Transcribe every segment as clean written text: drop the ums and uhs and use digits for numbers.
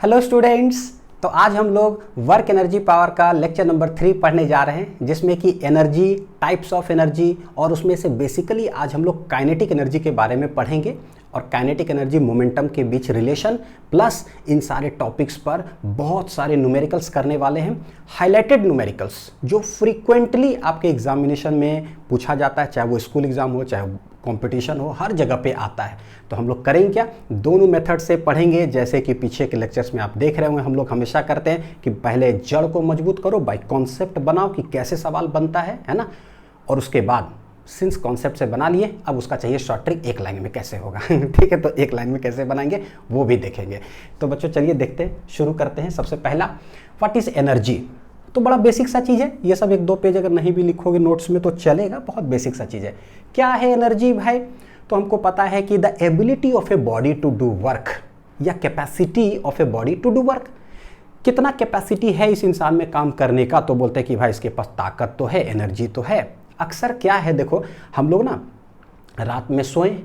Hello students. तो आज हम लोग वर्क एनर्जी पावर का लेक्चर नंबर 3 पढ़ने जा रहे हैं, जिसमें कि एनर्जी, टाइप्स ऑफ एनर्जी और उसमें से बेसिकली आज हम लोग काइनेटिक एनर्जी के बारे में पढ़ेंगे और काइनेटिक एनर्जी मोमेंटम के बीच रिलेशन प्लस इन सारे टॉपिक्स पर बहुत सारे न्यूमेरिकल्स करने वाले हैं। हाईलाइटेड न्यूमेरिकल्स जो फ्रीक्वेंटली आपके एग्जामिनेशन में पूछा जाता है, चाहे वो स्कूल एग्जाम हो चाहे कंपटीशन हो, हर जगह पे आता है। तो हम लोग करेंगे क्या, दोनों मेथड से पढ़ेंगे। जैसे कि पीछे के लेक्चर्स में आप देख रहे होंगे, हम लोग हमेशा करते हैं कि पहले जड़ को मजबूत करो, बाय कॉन्सेप्ट बनाओ कि कैसे सवाल बनता है ना। और उसके बाद सिंस कॉन्सेप्ट से बना लिए, अब उसका चाहिए शॉर्ट ट्रिक, एक लाइन में कैसे होगा ठीक है, तो एक लाइन में कैसे बनाएंगे वो भी देखेंगे। तो बच्चों चलिए देखते हैं, शुरू करते हैं। सबसे पहला, व्हाट इज एनर्जी। तो बड़ा बेसिक सा चीज़ है, ये सब 1-2 पेज अगर नहीं भी लिखोगे नोट्स में तो चलेगा, बहुत बेसिक सा चीज़ है। क्या है एनर्जी भाई? तो हमको पता है कि the ability of a body to do work या capacity of a body to do work. कितना कैपेसिटी है इस इंसान में काम करने का, तो बोलते हैं कि भाई इसके पास ताकत तो है, एनर्जी तो है। अक्सर क्या है, देखो हम लोग ना रात में सोएं,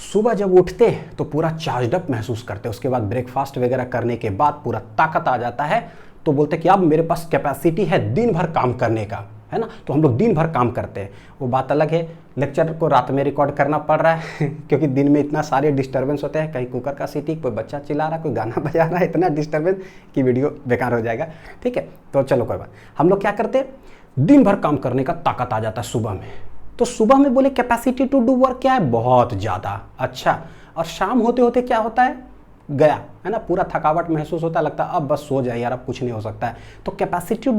सुबह जब उठते तो पूरा चार्जड अप महसूस करते, उसके बाद ब्रेकफास्ट वगैरह करने के बाद पूरा ताकत आ जाता है, तो बोलते कि अब मेरे पास कैपेसिटी है दिन भर काम करने का, है ना। तो हम लोग दिन भर काम करते हैं, वो बात अलग है। लेक्चर को रात में रिकॉर्ड करना पड़ रहा है क्योंकि दिन में इतना सारे डिस्टर्बेंस होते हैं, कहीं कुकर का सीटी, कोई बच्चा चिल्ला रहा, कोई गाना बजा रहा है, इतना डिस्टर्बेंस कि वीडियो बेकार हो जाएगा। ठीक है, तो चलो कोई बात। हम लोग क्या करते हैं, दिन भर काम करने का ताकत आ जाता है सुबह में। तो सुबह में बोले कैपेसिटी टू डू वर्क क्या है, बहुत ज़्यादा। अच्छा, और शाम होते होते क्या होता है, गया, है ना, पूरा थकावट महसूस होता है, लगता है अब बस सो जाए यार, अब कुछ नहीं हो सकता है। तो capacity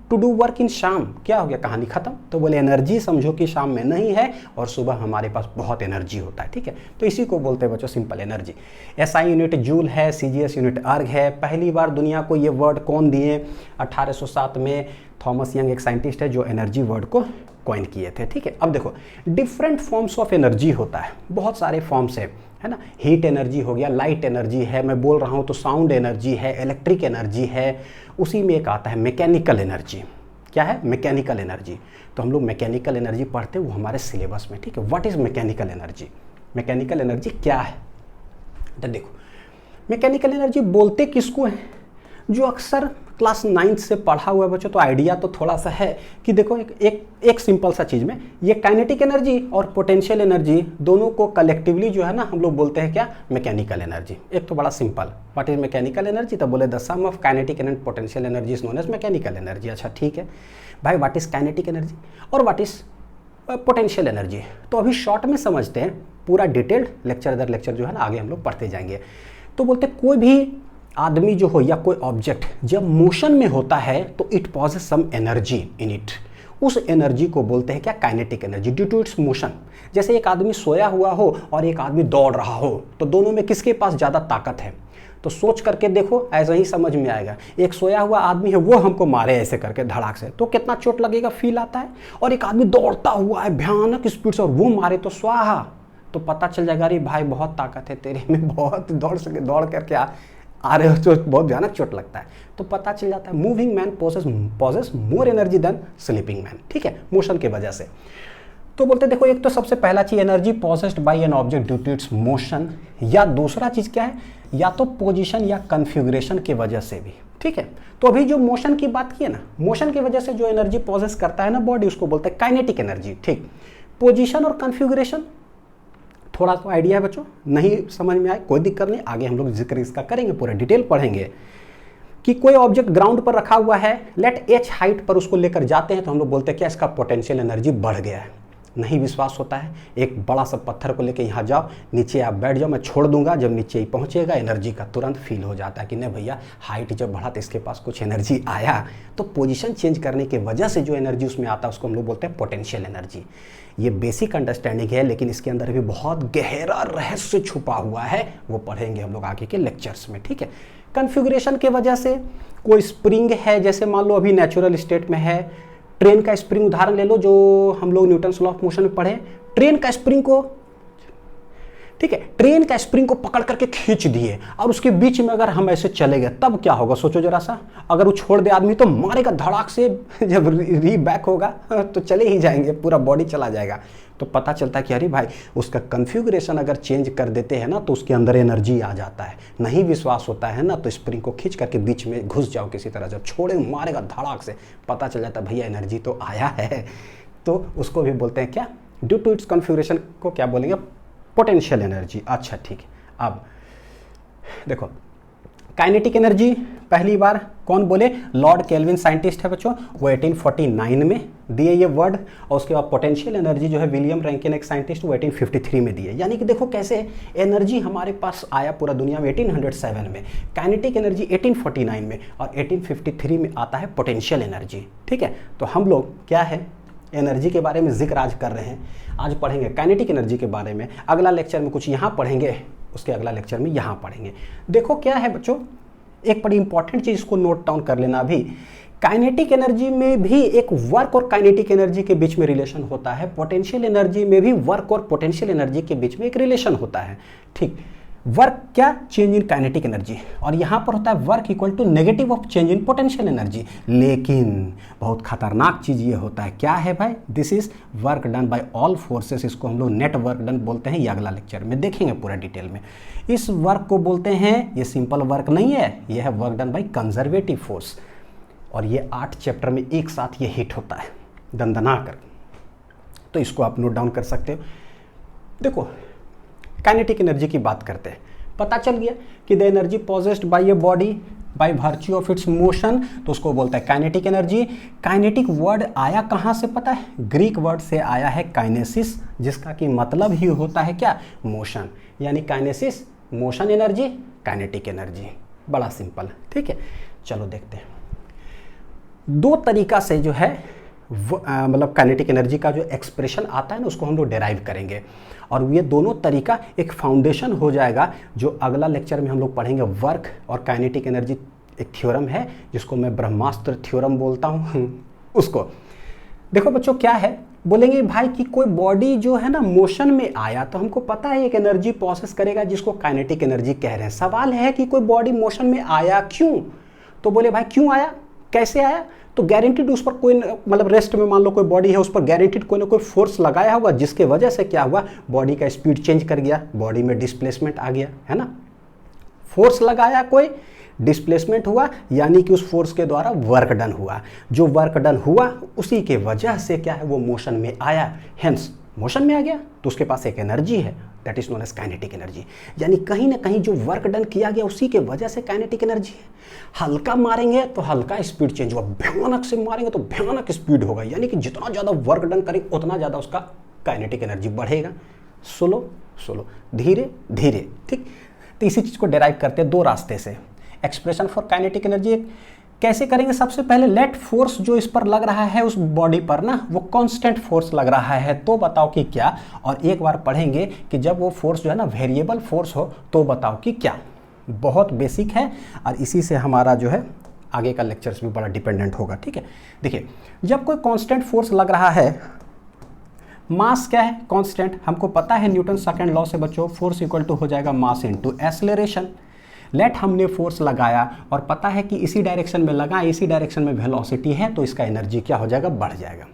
to do work in शाम, क्या हो गया, कहानी खत्म। तो बोले एनर्जी समझो कि शाम में नहीं है और सुबह हमारे पास बहुत एनर्जी होता है। ठीक है, तो इसी को बोलते हैं बच्चों simple energy. SI unit joule है, सीजीएस यूनिट अर्ग है। पहली बार दुनिया को ये वर्ड कौन दिए, 1807 में थॉमस यंग एक साइंटिस्ट है जो एनर्जी वर्ड को कॉइन किए थे। ठीक है, अब देखो डिफरेंट फॉर्म्स ऑफ एनर्जी होता है, बहुत सारे फॉर्म्स है ना। हीट एनर्जी हो गया, लाइट एनर्जी है, मैं बोल रहा हूँ तो साउंड एनर्जी है, इलेक्ट्रिक एनर्जी है। उसी में एक आता है मैकेनिकल एनर्जी। क्या है, मैकेनिकल एनर्जी। तो हम लोग मैकेनिकल एनर्जी पढ़ते हैं, वो हमारे सिलेबस में। ठीक है, what is mechanical energy, mechanical energy क्या है। तो देखो मैकेनिकल एनर्जी बोलते किसको है, जो अक्सर क्लास 9 से पढ़ा हुआ है बच्चों, तो आइडिया तो थोड़ा सा है कि देखो एक सिंपल सा चीज़ में ये काइनेटिक एनर्जी और पोटेंशियल एनर्जी दोनों को कलेक्टिवली जो है ना हम लोग बोलते हैं क्या, मैकेनिकल एनर्जी। एक तो बड़ा simple, what is mechanical energy, तो बोले the sum of kinetic and potential energy is known as mechanical energy. अच्छा ठीक है भाई, व्हाट इज काइनेटिक एनर्जी और व्हाट इज पोटेंशियल एनर्जी। तो अभी शॉर्ट में समझते हैं, पूरा डिटेल्ड लेक्चर दर लेक्चर जो है ना आगे हम लोग पढ़ते जाएंगे। तो बोलते कोई भी आदमी जो हो या कोई ऑब्जेक्ट जब मोशन में होता है तो it possesses some energy in it, उस एनर्जी को बोलते हैं क्या, kinetic energy, due to its motion. जैसे एक आदमी सोया हुआ हो और एक आदमी दौड़ रहा हो, तो दोनों में किसके पास ज़्यादा ताकत है, तो सोच करके देखो, ऐसा ही समझ में आएगा। एक सोया हुआ आदमी है, वो हमको मारे ऐसे करके धड़ाक से, तो कितना चोट लगेगा, फील आता है। और एक आदमी दौड़ता हुआ है भयानक स्पीड से और वो मारे तो स्वाहा, तो पता चल जाएगा अरे भाई बहुत ताकत है तेरे में, बहुत दौड़ करके आ रहे हो तो बहुत भयानक चोट लगता है। तो पता चल जाता है moving man possesses more energy than sleeping man. ठीक है, मोशन के वजह से। तो बोलते देखो एक तो सबसे पहला चीज energy possessed by an object due to its motion, या दूसरा चीज क्या है, या तो पोजीशन या कन्फिगुरेशन की वजह से भी। ठीक है, तो अभी जो मोशन की बात की है ना, मोशन की वजह से जो एनर्जी पॉजेस करता है ना बॉडी, उसको बोलते हैं काइनेटिक एनर्जी। ठीक, पोजीशन और कन्फिगुरेशन थोड़ा सा आइडिया है बच्चों, नहीं समझ में आए कोई दिक्कत नहीं, आगे हम लोग जिक्र इसका करेंगे, पूरा डिटेल पढ़ेंगे। कि कोई ऑब्जेक्ट ग्राउंड पर रखा हुआ है, लेट एच हाइट पर उसको लेकर जाते हैं, तो हम लोग बोलते हैं क्या, इसका पोटेंशियल एनर्जी बढ़ गया है। नहीं विश्वास होता है, एक बड़ा सा पत्थर को लेकर यहाँ जाओ, नीचे आप बैठ जाओ, मैं छोड़ दूंगा, जब नीचे ही पहुँचेगा एनर्जी का तुरंत फील हो जाता है कि नहीं भैया हाइट जब बढ़ा तो इसके पास कुछ एनर्जी आया। तो पोजीशन चेंज करने की वजह से जो एनर्जी उसमें आता है उसको हम लोग बोलते हैं पोटेंशियल एनर्जी। ये बेसिक अंडरस्टैंडिंग है, लेकिन इसके अंदर भी बहुत गहरा रहस्य छुपा हुआ है, वो पढ़ेंगे हम लोग आगे के लेक्चर्स में। ठीक है, कन्फिगुरेशन के वजह से कोई स्प्रिंग है, जैसे मान लो अभी नेचुरल स्टेट में है, ट्रेन का स्प्रिंग उदाहरण ले लो जो हम लोग न्यूटन्स लॉ ऑफ मोशन में पढ़े। ट्रेन का स्प्रिंग को, ठीक है, ट्रेन का स्प्रिंग को पकड़ करके खींच दिए और उसके बीच में अगर हम ऐसे चले गए तब क्या होगा, सोचो जरा सा। अगर वो छोड़ दे आदमी तो मारेगा धड़ाक से, जब री बैक होगा तो चले ही जाएंगे, पूरा बॉडी चला जाएगा। तो पता चलता है कि अरे भाई उसका कन्फिगरेशन अगर चेंज कर देते हैं ना तो उसके अंदर एनर्जी आ जाता है। नहीं विश्वास होता है ना तो स्प्रिंग को खींच करके बीच में घुस जाओ किसी तरह, जब छोड़े मारेगा धड़ाक से, पता चल जाता है भैया एनर्जी तो आया है। तो उसको भी बोलते हैं क्या, ड्यू टू इट्स कन्फिगरेशन को क्या बोलेंगे, पोटेंशियल एनर्जी। अच्छा ठीक है, अब देखो काइनेटिक एनर्जी पहली बार कौन बोले, लॉर्ड केल्विन साइंटिस्ट है बच्चों, वो 1849 में दिए ये वर्ड। और उसके बाद पोटेंशियल एनर्जी जो है विलियम रैंकिन एक साइंटिस्ट, वो 1853 में दिए। यानी कि देखो कैसे एनर्जी हमारे पास आया पूरा दुनिया में 1807 में, काइनेटिक एनर्जी 1849 में, और 1853 में आता है पोटेंशियल एनर्जी। ठीक है, तो हम लोग क्या है एनर्जी के बारे में जिक्र आज कर रहे हैं। आज पढ़ेंगे काइनेटिक एनर्जी के बारे में, अगला लेक्चर में कुछ यहाँ पढ़ेंगे, उसके अगला लेक्चर में यहाँ पढ़ेंगे। देखो क्या है बच्चों, एक बड़ी इंपॉर्टेंट चीज़ को नोट डाउन कर लेना भी, काइनेटिक एनर्जी में भी एक वर्क और काइनेटिक एनर्जी के बीच में रिलेशन होता है, पोटेंशियल एनर्जी में भी वर्क और पोटेंशियल एनर्जी के बीच में एक रिलेशन होता है। ठीक, वर्क क्या, चेंज इन काइनेटिक एनर्जी, और यहाँ पर होता है work equal to negative of change in potential energy. लेकिन बहुत खतरनाक चीज़ ये होता है, क्या है भाई, this is work done by all forces, इसको हम लोग नेट वर्क डन बोलते हैं, ये अगला लेक्चर में देखेंगे पूरा डिटेल में। इस वर्क को बोलते हैं, ये सिंपल वर्क नहीं है, ये है work done by conservative force, और ये 8 चैप्टर में एक साथ ये हिट होता है दंदना कर, तो इसको आप नोट डाउन कर सकते हो। देखो काइनेटिक एनर्जी की बात करते हैं, पता चल गया कि the energy possessed by a body by virtue of its motion, तो उसको बोलता है काइनेटिक एनर्जी। काइनेटिक वर्ड आया कहाँ से पता है, ग्रीक वर्ड से आया है काइनेसिस, जिसका कि मतलब ही होता है क्या, मोशन, यानी kinesis motion energy, kinetic energy, बड़ा सिंपल। ठीक है, चलो देखते हैं। 2 तरीका से जो है मतलब काइनेटिक एनर्जी का जो एक्सप्रेशन आता है ना उसको हम लोग डेराइव करेंगे, और ये दोनों तरीका एक फाउंडेशन हो जाएगा जो अगला लेक्चर में हम लोग पढ़ेंगे। वर्क और काइनेटिक एनर्जी एक थ्योरम है जिसको मैं ब्रह्मास्त्र थ्योरम बोलता हूँ उसको देखो बच्चों क्या है, बोलेंगे भाई कि कोई बॉडी जो है ना मोशन में आया तो हमको पता है एक एनर्जी प्रोसेस करेगा जिसको काइनेटिक एनर्जी कह रहे हैं। सवाल है कि कोई बॉडी मोशन में आया क्यों, तो बोले भाई क्यों आया, कैसे आया, तो गारंटीड उस पर कोई मतलब रेस्ट में मान लो कोई बॉडी है उस पर गारंटीड कोई ना कोई फोर्स लगाया होगा जिसके वजह से क्या हुआ, बॉडी का स्पीड चेंज कर गया, बॉडी में डिस्प्लेसमेंट आ गया, है ना। फोर्स लगाया कोई, डिस्प्लेसमेंट हुआ, यानी कि उस फोर्स के द्वारा वर्क डन हुआ। जो वर्क डन हुआ उसी के वजह से क्या है वो मोशन में आया, हेंस मोशन में आ गया, तो उसके पास एक एनर्जी है that is known as kinetic energy. यानी कहीं ना कहीं जो वर्क डन किया गया उसी के वजह से काइनेटिक एनर्जी है। हल्का मारेंगे तो हल्का स्पीड चेंज होगा, भयानक से मारेंगे तो भयानक स्पीड होगा, यानी कि जितना ज़्यादा वर्क डन करेंगे उतना ज़्यादा उसका काइनेटिक एनर्जी बढ़ेगा। स्लो स्लो, धीरे धीरे, ठीक। तो इसी चीज़ को डेराइव करते हैं 2 रास्ते से। एक्सप्रेशन फॉर काइनेटिक एनर्जी कैसे करेंगे, सबसे पहले लेट फोर्स जो इस पर लग रहा है उस बॉडी पर ना वो कांस्टेंट फोर्स लग रहा है, तो बताओ कि क्या। और एक बार पढ़ेंगे कि जब वो फोर्स जो है ना वेरिएबल फोर्स हो तो बताओ कि क्या। बहुत बेसिक है और इसी से हमारा जो है आगे का लेक्चर्स भी बड़ा डिपेंडेंट होगा, ठीक है। देखिए जब कोई कांस्टेंट फोर्स लग रहा है, मास क्या है कांस्टेंट, हमको पता है न्यूटन सेकंड लॉ से बच्चों, फोर्स इक्वल टू हो जाएगा मास इनटू एक्सेलरेशन। लेट हमने फोर्स लगाया और पता है कि इसी डायरेक्शन में लगा, इसी डायरेक्शन में वेलोसिटी है, तो इसका एनर्जी क्या हो जाएगा, बढ़ जाएगा।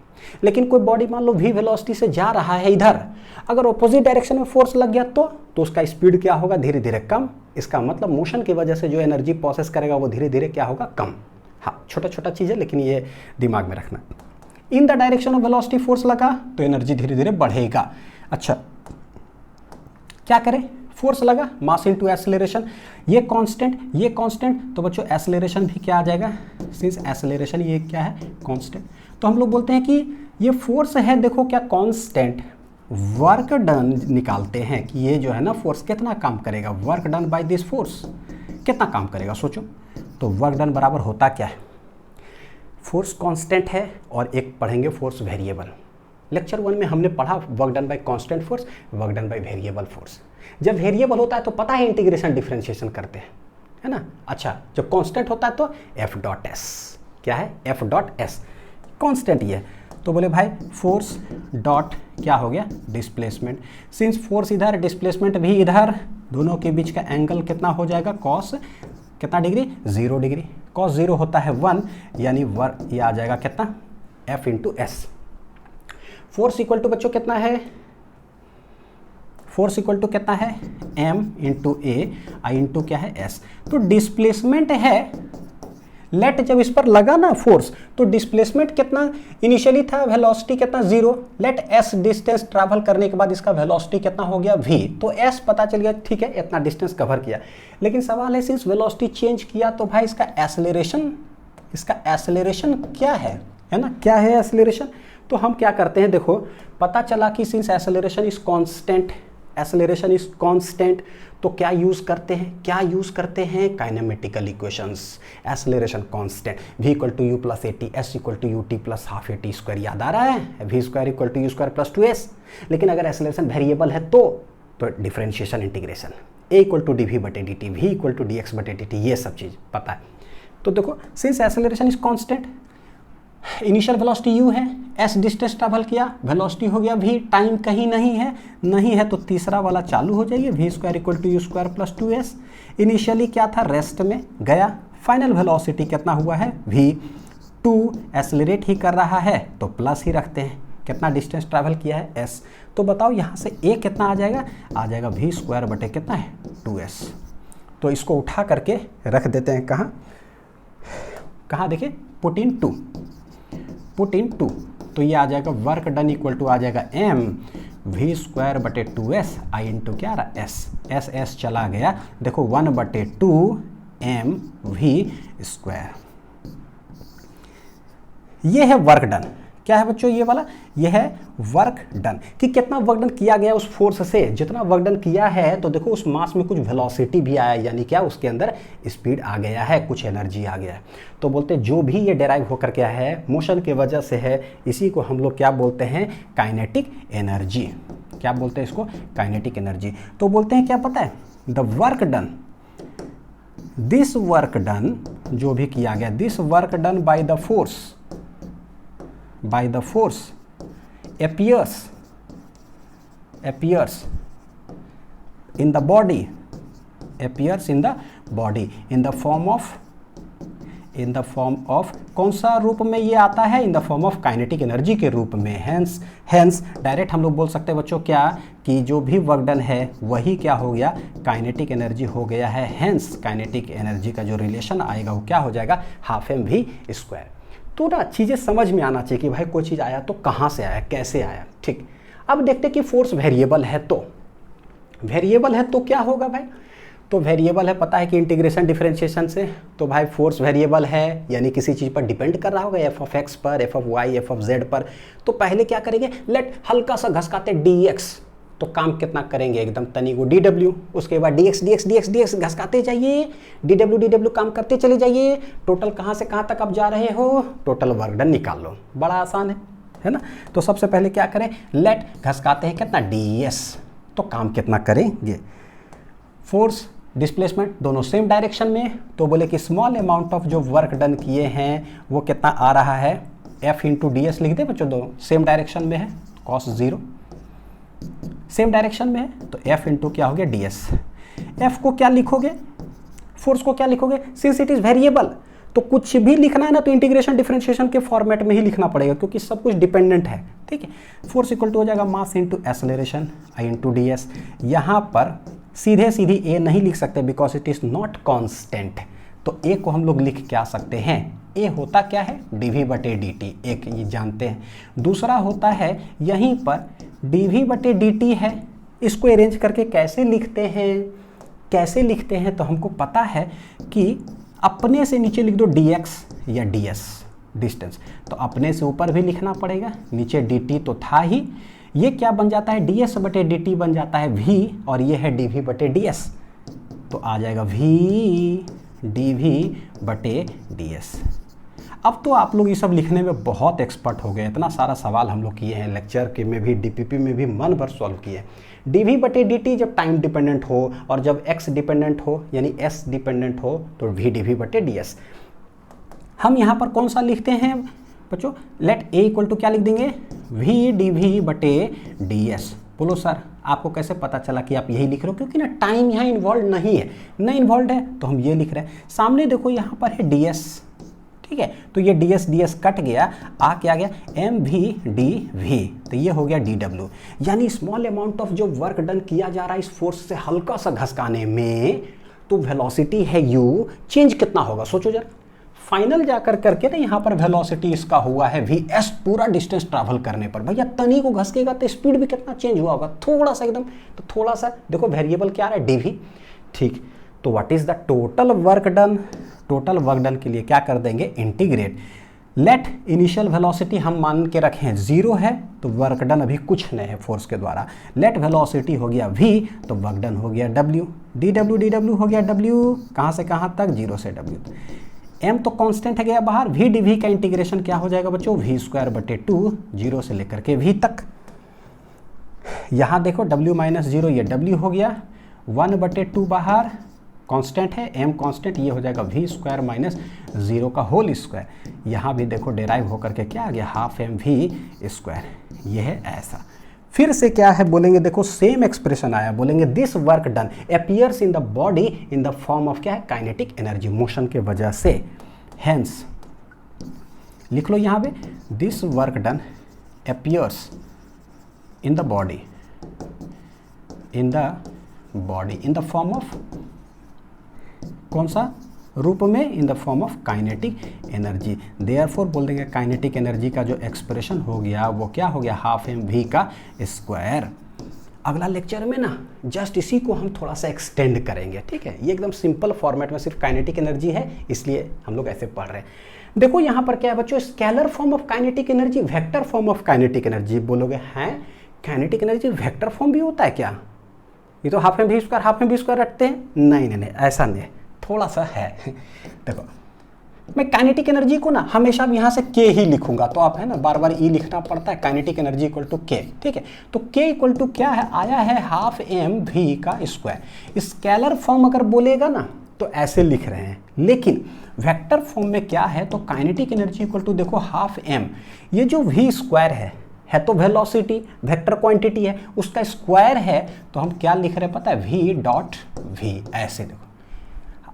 लेकिन कोई बॉडी मान लो v वेलोसिटी से जा रहा है इधर, अगर ऑपोजिट डायरेक्शन में फोर्स लग गया तो उसका स्पीड क्या होगा, धीरे धीरे कम। इसका मतलब मोशन की वजह से जो एनर्जी प्रोसेस करेगा वो धीरे धीरे क्या होगा, कम। हाँ छोटा छोटा चीज़ है लेकिन ये दिमाग में रखना। In the direction of velocity force लगा तो एनर्जी धीरे धीरे बढ़ेगा। अच्छा क्या करें, फोर्स लगा, मास इनटू एक्सेलरेशन, ये कांस्टेंट, तो बच्चों एक्सेलरेशन भी क्या आ जाएगा, सिंस एक्सेलरेशन ये क्या है कांस्टेंट, तो हम लोग बोलते हैं कि ये फोर्स है, देखो क्या कांस्टेंट, वर्क डन निकालते हैं कि ये जो है ना फोर्स कितना काम करेगा, work done by this force कितना काम करेगा, सोचो। तो वर्क डन बराबर होता क्या है, फोर्स कांस्टेंट है और एक पढ़ेंगे फोर्स वेरिएबल। लेक्चर 1 में हमने पढ़ा work done by constant force, work done by variable force. जब वेरिएबल होता है तो पता है इंटीग्रेशन डिफरेंशिएशन करते हैं, है ना। अच्छा जब कांस्टेंट होता है तो एफ डॉट एस, क्या है एफ डॉट एस, कांस्टेंट ये, तो बोले भाई फोर्स डॉट क्या हो गया, डिस्प्लेसमेंट। सिंस फोर्स इधर डिस्प्लेसमेंट भी इधर, दोनों के बीच का एंगल कितना हो जाएगा, कॉस कितना डिग्री, 0 डिग्री। कॉस 0 होता है 1, यानी वर्क ये आ जाएगा कितना, F into S. Force equal to बच्चों कितना है, फोर्स इक्वल टू कितना है, m इंटू ए आई इंटू क्या है s। तो डिस्प्लेसमेंट है, लेट जब इस पर लगा ना फोर्स तो डिस्प्लेसमेंट कितना इनिशियली था, वेलोसिटी कितना 0, लेट s डिस्टेंस ट्रैवल करने के बाद इसका वेलोसिटी कितना हो गया v, तो s पता चल गया, ठीक है इतना डिस्टेंस कवर किया। लेकिन सवाल है सिंस वेलोसिटी चेंज किया तो भाई इसका एक्सेलरेशन क्या है ना, क्या है एक्सेलरेशन। तो हम क्या करते हैं, देखो पता चला कि सिंस एक्सेलरेशन इज कांस्टेंट, तो क्या यूज करते हैं, kinematical equations. Acceleration constant, v equal to U plus AT, S equal to U T plus half A T square, याद आ रहा है, v square equal to you square plus 2s। लेकिन अगर एक्सेलरेशन वेरिएबल है तो differentiation integration, a equal to D V बटे D T, V equal to D X बटे डी टी, ये सब चीज़ पता है। तो देखो since acceleration is constant, initial velocity u है, s डिस्टेंस ट्रैवल किया, वेलोसिटी हो गया v, टाइम कहीं नहीं है तो तीसरा वाला चालू हो जाइए, v square equal to you square plus 2s। Initially क्या था, रेस्ट में गया, फाइनल वेलोसिटी कितना हुआ है v, 2 एक्सेलरेट ही कर रहा है तो प्लस ही रखते हैं, कितना डिस्टेंस ट्रैवल किया है s। तो बताओ यहाँ से a कितना आ जाएगा v स्क्वायर बटे कितना है 2s। तो इसको उठा करके रख देते हैं कहाँ देखिए, पुट इन 2, तो ये आ जाएगा वर्क डन इक्वल टू आ जाएगा m v स्क्वायर बटे 2s आई इंटू क्या आ रहा s चला गया, देखो 1 बटे 2 m v स्क्वायर। ये है वर्क डन, क्या है बच्चों ये वाला, ये है वर्क डन कि कितना वर्क डन किया गया उस फोर्स से, जितना वर्क डन किया है तो देखो उस मास में कुछ वेलोसिटी भी आया, यानी क्या उसके अंदर स्पीड आ गया है, कुछ एनर्जी आ गया है। तो बोलते जो भी ये डेराइव होकर के आया है मोशन के वजह से है, इसी को हम लोग क्या बोलते हैं, काइनेटिक एनर्जी। क्या बोलते हैं इसको, काइनेटिक एनर्जी। तो बोलते हैं क्या पता है, the work done, this work done जो भी किया गया, this work done by the force appears in the body, in the form of कौन सा रूप में ये आता है, in the form of kinetic energy के रूप में। हेंस डायरेक्ट हम लोग बोल सकते हैं बच्चों क्या, कि जो भी वर्क डन है वही क्या हो गया, काइनेटिक एनर्जी हो गया है। हेंस काइनेटिक एनर्जी का जो रिलेशन आएगा वो क्या हो जाएगा, हाफ एम वी स्क्वायर। तो ना चीज़ें समझ में आना चाहिए कि भाई कोई चीज़ आया तो कहाँ से आया, कैसे आया। ठीक, अब देखते कि फोर्स वेरिएबल है तो क्या होगा भाई। तो वेरिएबल है, पता है कि इंटीग्रेशन डिफरेंशिएशन से, तो भाई फोर्स वेरिएबल है यानी किसी चीज़ पर डिपेंड कर रहा होगा, एफ ऑफ एक्स पर, F of Y, F of Z पर। तो पहले क्या करेंगे, लेट हल्का सा घसकाते dx, तो काम कितना करेंगे, एकदम तनी को dw, उसके बाद dx घसकाते जाइए, dw काम करते चले जाइए, टोटल कहाँ से कहाँ तक आप जा रहे हो, टोटल वर्क डन निकाल लो, बड़ा आसान है ना। तो सबसे पहले क्या करें, लेट घसकाते हैं कितना ds, तो काम कितना करेंगे, फोर्स डिस्प्लेसमेंट दोनों सेम डायरेक्शन में। तो बोले कि स्मॉल अमाउंट ऑफ जो वर्क डन किए हैं वो कितना आ रहा है, f इंटू डी एस लिख दे बच्चों, दोनों सेम डायरेक्शन में है, cos 0 सेम डायरेक्शन में है, तो f इंटू क्या हो गया ds। f को क्या लिखोगे, फोर्स को क्या लिखोगे, सिंस इट इज वेरिएबल तो कुछ भी लिखना है ना तो इंटीग्रेशन डिफरेंशिएशन के फॉर्मेट में ही लिखना पड़ेगा, क्योंकि सब कुछ डिपेंडेंट है। ठीक है, फोर्स इक्वल टू हो जाएगा मास इंटू एक्सेलरेशन आई इंटू डी एस। यहाँ पर सीधी ए नहीं लिख सकते because it is not constant, तो ए को हम लोग लिख क्या सकते हैं, ए होता क्या है dv बटे dt, एक ये जानते हैं। दूसरा होता है यहीं पर dv बटे dt है, इसको अरेंज करके कैसे लिखते हैं, तो हमको पता है कि अपने से नीचे लिख दो dx या ds डिस्टेंस, तो अपने से ऊपर भी लिखना पड़ेगा, नीचे dt तो था ही, ये क्या बन जाता है ds बटे dt बन जाता है v, और ये है dv बटे ds, तो आ जाएगा v dv बटे ds। अब तो आप लोग ये सब लिखने में बहुत एक्सपर्ट हो गए, इतना सारा सवाल हम लोग किए हैं लेक्चर के में भी, डीपीपी में भी मन भर सॉल्व किए। dv बटे dt जब टाइम डिपेंडेंट हो और जब x डिपेंडेंट हो यानी s डिपेंडेंट हो तो v dv बटे ds। हम यहाँ पर कौन सा लिखते हैं बच्चों, लेट a इक्वल टू क्या लिख देंगे, v dv बटे ds। बोलो सर आपको कैसे पता चला कि आप यही लिख रहे हो, क्योंकि ना टाइम यहाँ इन्वॉल्व नहीं है, नहीं इन्वॉल्व है तो हम ये लिख रहे हैं। सामने देखो यहाँ पर है ds, ठीक है। तो ये ds ds कट गया, आ क्या गया mv/dv, तो ये हो गया dw। यानी स्मॉल अमाउंट ऑफ जो वर्क डन किया जा रहा है इस फोर्स से हल्का सा घसकाने में, तो वेलोसिटी है u, चेंज कितना होगा सोचो जरा। फाइनल जाकर करके ना यहाँ पर वेलोसिटी इसका हुआ है vs, पूरा डिस्टेंस ट्रैवल करने पर। भैया तनी को घसकेगा तो स्पीड भी कितना चेंज हुआ होगा, थोड़ा सा एकदम। तो थोड़ा सा देखो वेरिएबल क्या है dv, ठीक। तो what is the total work done, total work done के लिए क्या कर देंगे इंटीग्रेट, लेट इनिशियल वेलोसिटी हम मान के रखें 0 है, तो वर्क डन अभी कुछ नहीं है फोर्स के द्वारा। लेट वेलोसिटी हो गया v, तो वर्क डन हो गया w, dw हो गया w, कहाँ से कहाँ तक 0 से w। m तो कांस्टेंट है गया बाहर, v dv का इंटीग्रेशन क्या हो जाएगा बच्चों v²/2, 0 से लेकर के v तक। यहाँ देखो w-0 ये w हो गया, 1/2 बाहर कांस्टेंट है, m कांस्टेंट, ये हो जाएगा v² - 0 का होल स्क्वायर। यहाँ भी देखो डेराइव होकर के क्या आ गया हाफ mv², ये है ऐसा। फिर से क्या है बोलेंगे, देखो सेम एक्सप्रेशन आया, बोलेंगे this work done appears in the body in the form of क्या है काइनेटिक एनर्जी, मोशन के वजह से। हेंस लिख लो यहाँ पे, this work done appears in the body in the form of, कौन सा रूप में, in the form of kinetic energy. Therefore बोल देंगे काइनेटिक एनर्जी का जो एक्सप्रेशन हो गया वो क्या हो गया हाफ mv का स्क्वायर। अगला लेक्चर में ना जस्ट इसी को हम थोड़ा सा एक्सटेंड करेंगे, ठीक है। ये एकदम सिंपल फॉर्मेट में सिर्फ काइनेटिक एनर्जी है, इसलिए हम लोग ऐसे पढ़ रहे हैं। देखो यहाँ पर क्या है बच्चों, scalar form of kinetic energy, vector form of kinetic energy. बोलोगे हैं काइनेटिक एनर्जी वेक्टर फॉर्म भी होता है क्या, ये तो हाफ mv² रखते हैं। नहीं नहीं नहीं, ऐसा नहीं, थोड़ा सा है। देखो मैं काइनेटिक एनर्जी को ना हमेशा यहाँ से k ही लिखूंगा, तो आप है ना बार बार e लिखना पड़ता है। Kinetic energy equal to k, ठीक है। तो k इक्वल टू क्या है, आया है हाफ mv का स्क्वायर। स्केलर फॉर्म अगर बोलेगा ना तो ऐसे लिख रहे हैं, लेकिन वेक्टर फॉर्म में क्या है, तो काइनेटिक एनर्जी इक्वल टू देखो हाफ m, ये जो v² है तो वेलोसिटी वेक्टर क्वांटिटी है, उसका स्क्वायर है, तो हम क्या लिख रहे हैं पता है v.v, ऐसे देखो।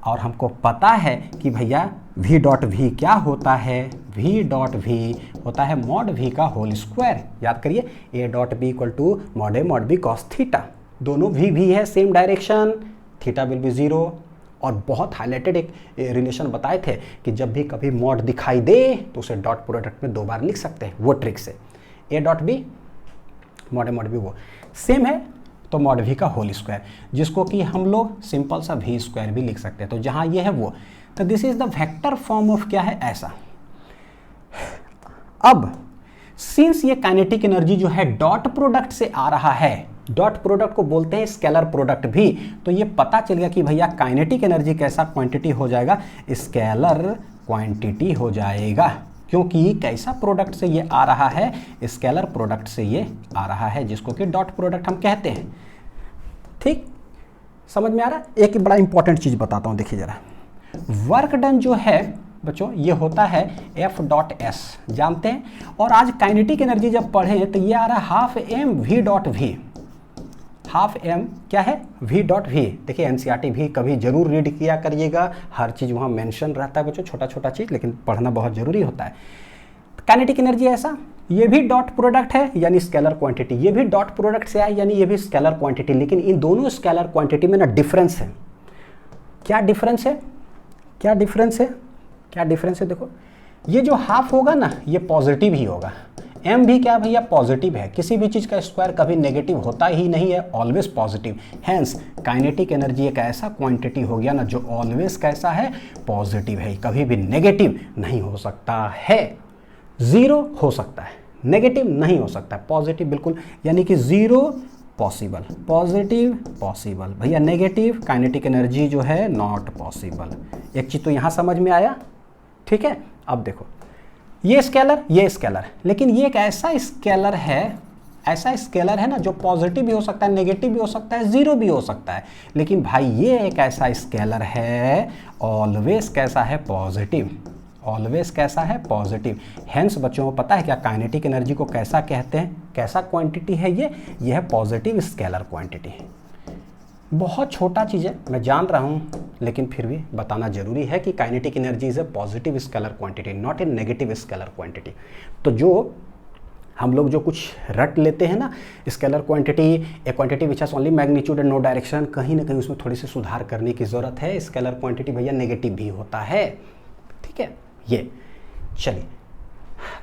और हमको पता है कि भैया v.v क्या होता है, v.v होता है mod v का होल स्क्वायर। याद करिए a.b equal to mod a mod b cos theta, दोनों v है, same direction, theta will be 0। और बहुत हाईलाइटेड एक रिलेशन बताए थे कि जब भी कभी मॉड दिखाई दे तो उसे डॉट प्रोडक्ट में 2 बार लिख सकते हैं, वो ट्रिक से। a.b mod a mod b वो सेम है, तो मॉड v का होल स्क्वायर, जिसको कि हम लोग सिंपल सा v² भी लिख सकते हैं। तो जहां ये है वो, तो this is the vector form of क्या है ऐसा। अब सिंस ये काइनेटिक एनर्जी जो है डॉट प्रोडक्ट से आ रहा है, डॉट प्रोडक्ट को बोलते हैं स्केलर प्रोडक्ट भी, तो ये पता चल गया कि भैया काइनेटिक एनर्जी कैसा क्वांटिटी हो जाएगा, स्केलर क्वांटिटी हो जाएगा, क्योंकि कैसा प्रोडक्ट से ये आ रहा है, स्केलर प्रोडक्ट से ये आ रहा है, जिसको कि डॉट प्रोडक्ट हम कहते हैं। ठीक समझ में आ रहा है। एक बड़ा इंपॉर्टेंट चीज बताता हूं, देखिए जरा। वर्क डन जो है बच्चों ये होता है F.S, जानते हैं। और आज काइनेटिक एनर्जी जब पढ़े तो ये आ रहा है हाफ mv.v, हाफ m क्या है v.v। देखिए एनसीईआरटी भी कभी जरूर रीड किया करिएगा, हर चीज़ वहाँ मेंशन रहता है बच्चों, छोटा छोटा चीज़, लेकिन पढ़ना बहुत जरूरी होता है। काइनेटिक एनर्जी ऐसा, ये भी डॉट प्रोडक्ट है यानी स्केलर क्वांटिटी, ये भी डॉट प्रोडक्ट से आया यानी ये भी स्केलर क्वांटिटी, लेकिन इन दोनों स्केलर क्वांटिटी में ना डिफरेंस है। क्या डिफरेंस है, क्या डिफरेंस है, क्या डिफरेंस है, देखो ये जो हाफ होगा ना ये पॉजिटिव ही होगा, m भी क्या भैया पॉजिटिव है, किसी भी चीज़ का स्क्वायर कभी नेगेटिव होता ही नहीं है, always positive. Hence kinetic energy एक ऐसा क्वांटिटी हो गया ना जो ऑलवेज कैसा है, पॉजिटिव है, कभी भी नेगेटिव नहीं हो सकता है, जीरो हो सकता है, नेगेटिव नहीं हो सकता है, पॉजिटिव बिल्कुल, यानी कि जीरो पॉसिबल, पॉजिटिव पॉसिबल, भैया नेगेटिव काइनेटिक एनर्जी जो है नॉट पॉसिबल। एक चीज़ तो यहाँ समझ में आया, ठीक है। अब देखो ये स्केलर, लेकिन ये एक ऐसा स्केलर है ना जो पॉजिटिव भी हो सकता है, नेगेटिव भी हो सकता है, जीरो भी हो सकता है, लेकिन भाई ये एक ऐसा स्केलर है ऑलवेज कैसा है, पॉजिटिव, ऑलवेज कैसा है, पॉजिटिव। हेंस बच्चों को पता है क्या काइनेटिक एनर्जी को कैसा कहते हैं, कैसा क्वांटिटी है ये है पॉजिटिव स्केलर क्वांटिटी। बहुत छोटा चीज़ है, मैं जान रहा हूँ, लेकिन फिर भी बताना जरूरी है कि kinetic energy is a positive scalar quantity, not a negative scalar quantity. तो जो हम लोग जो कुछ रट लेते हैं ना, scalar quantity a quantity which has only magnitude and no direction, कहीं ना कहीं उसमें थोड़ी सी सुधार करने की ज़रूरत है। स्केलर क्वांटिटी भैया नेगेटिव भी होता है, ठीक है। ये चलिए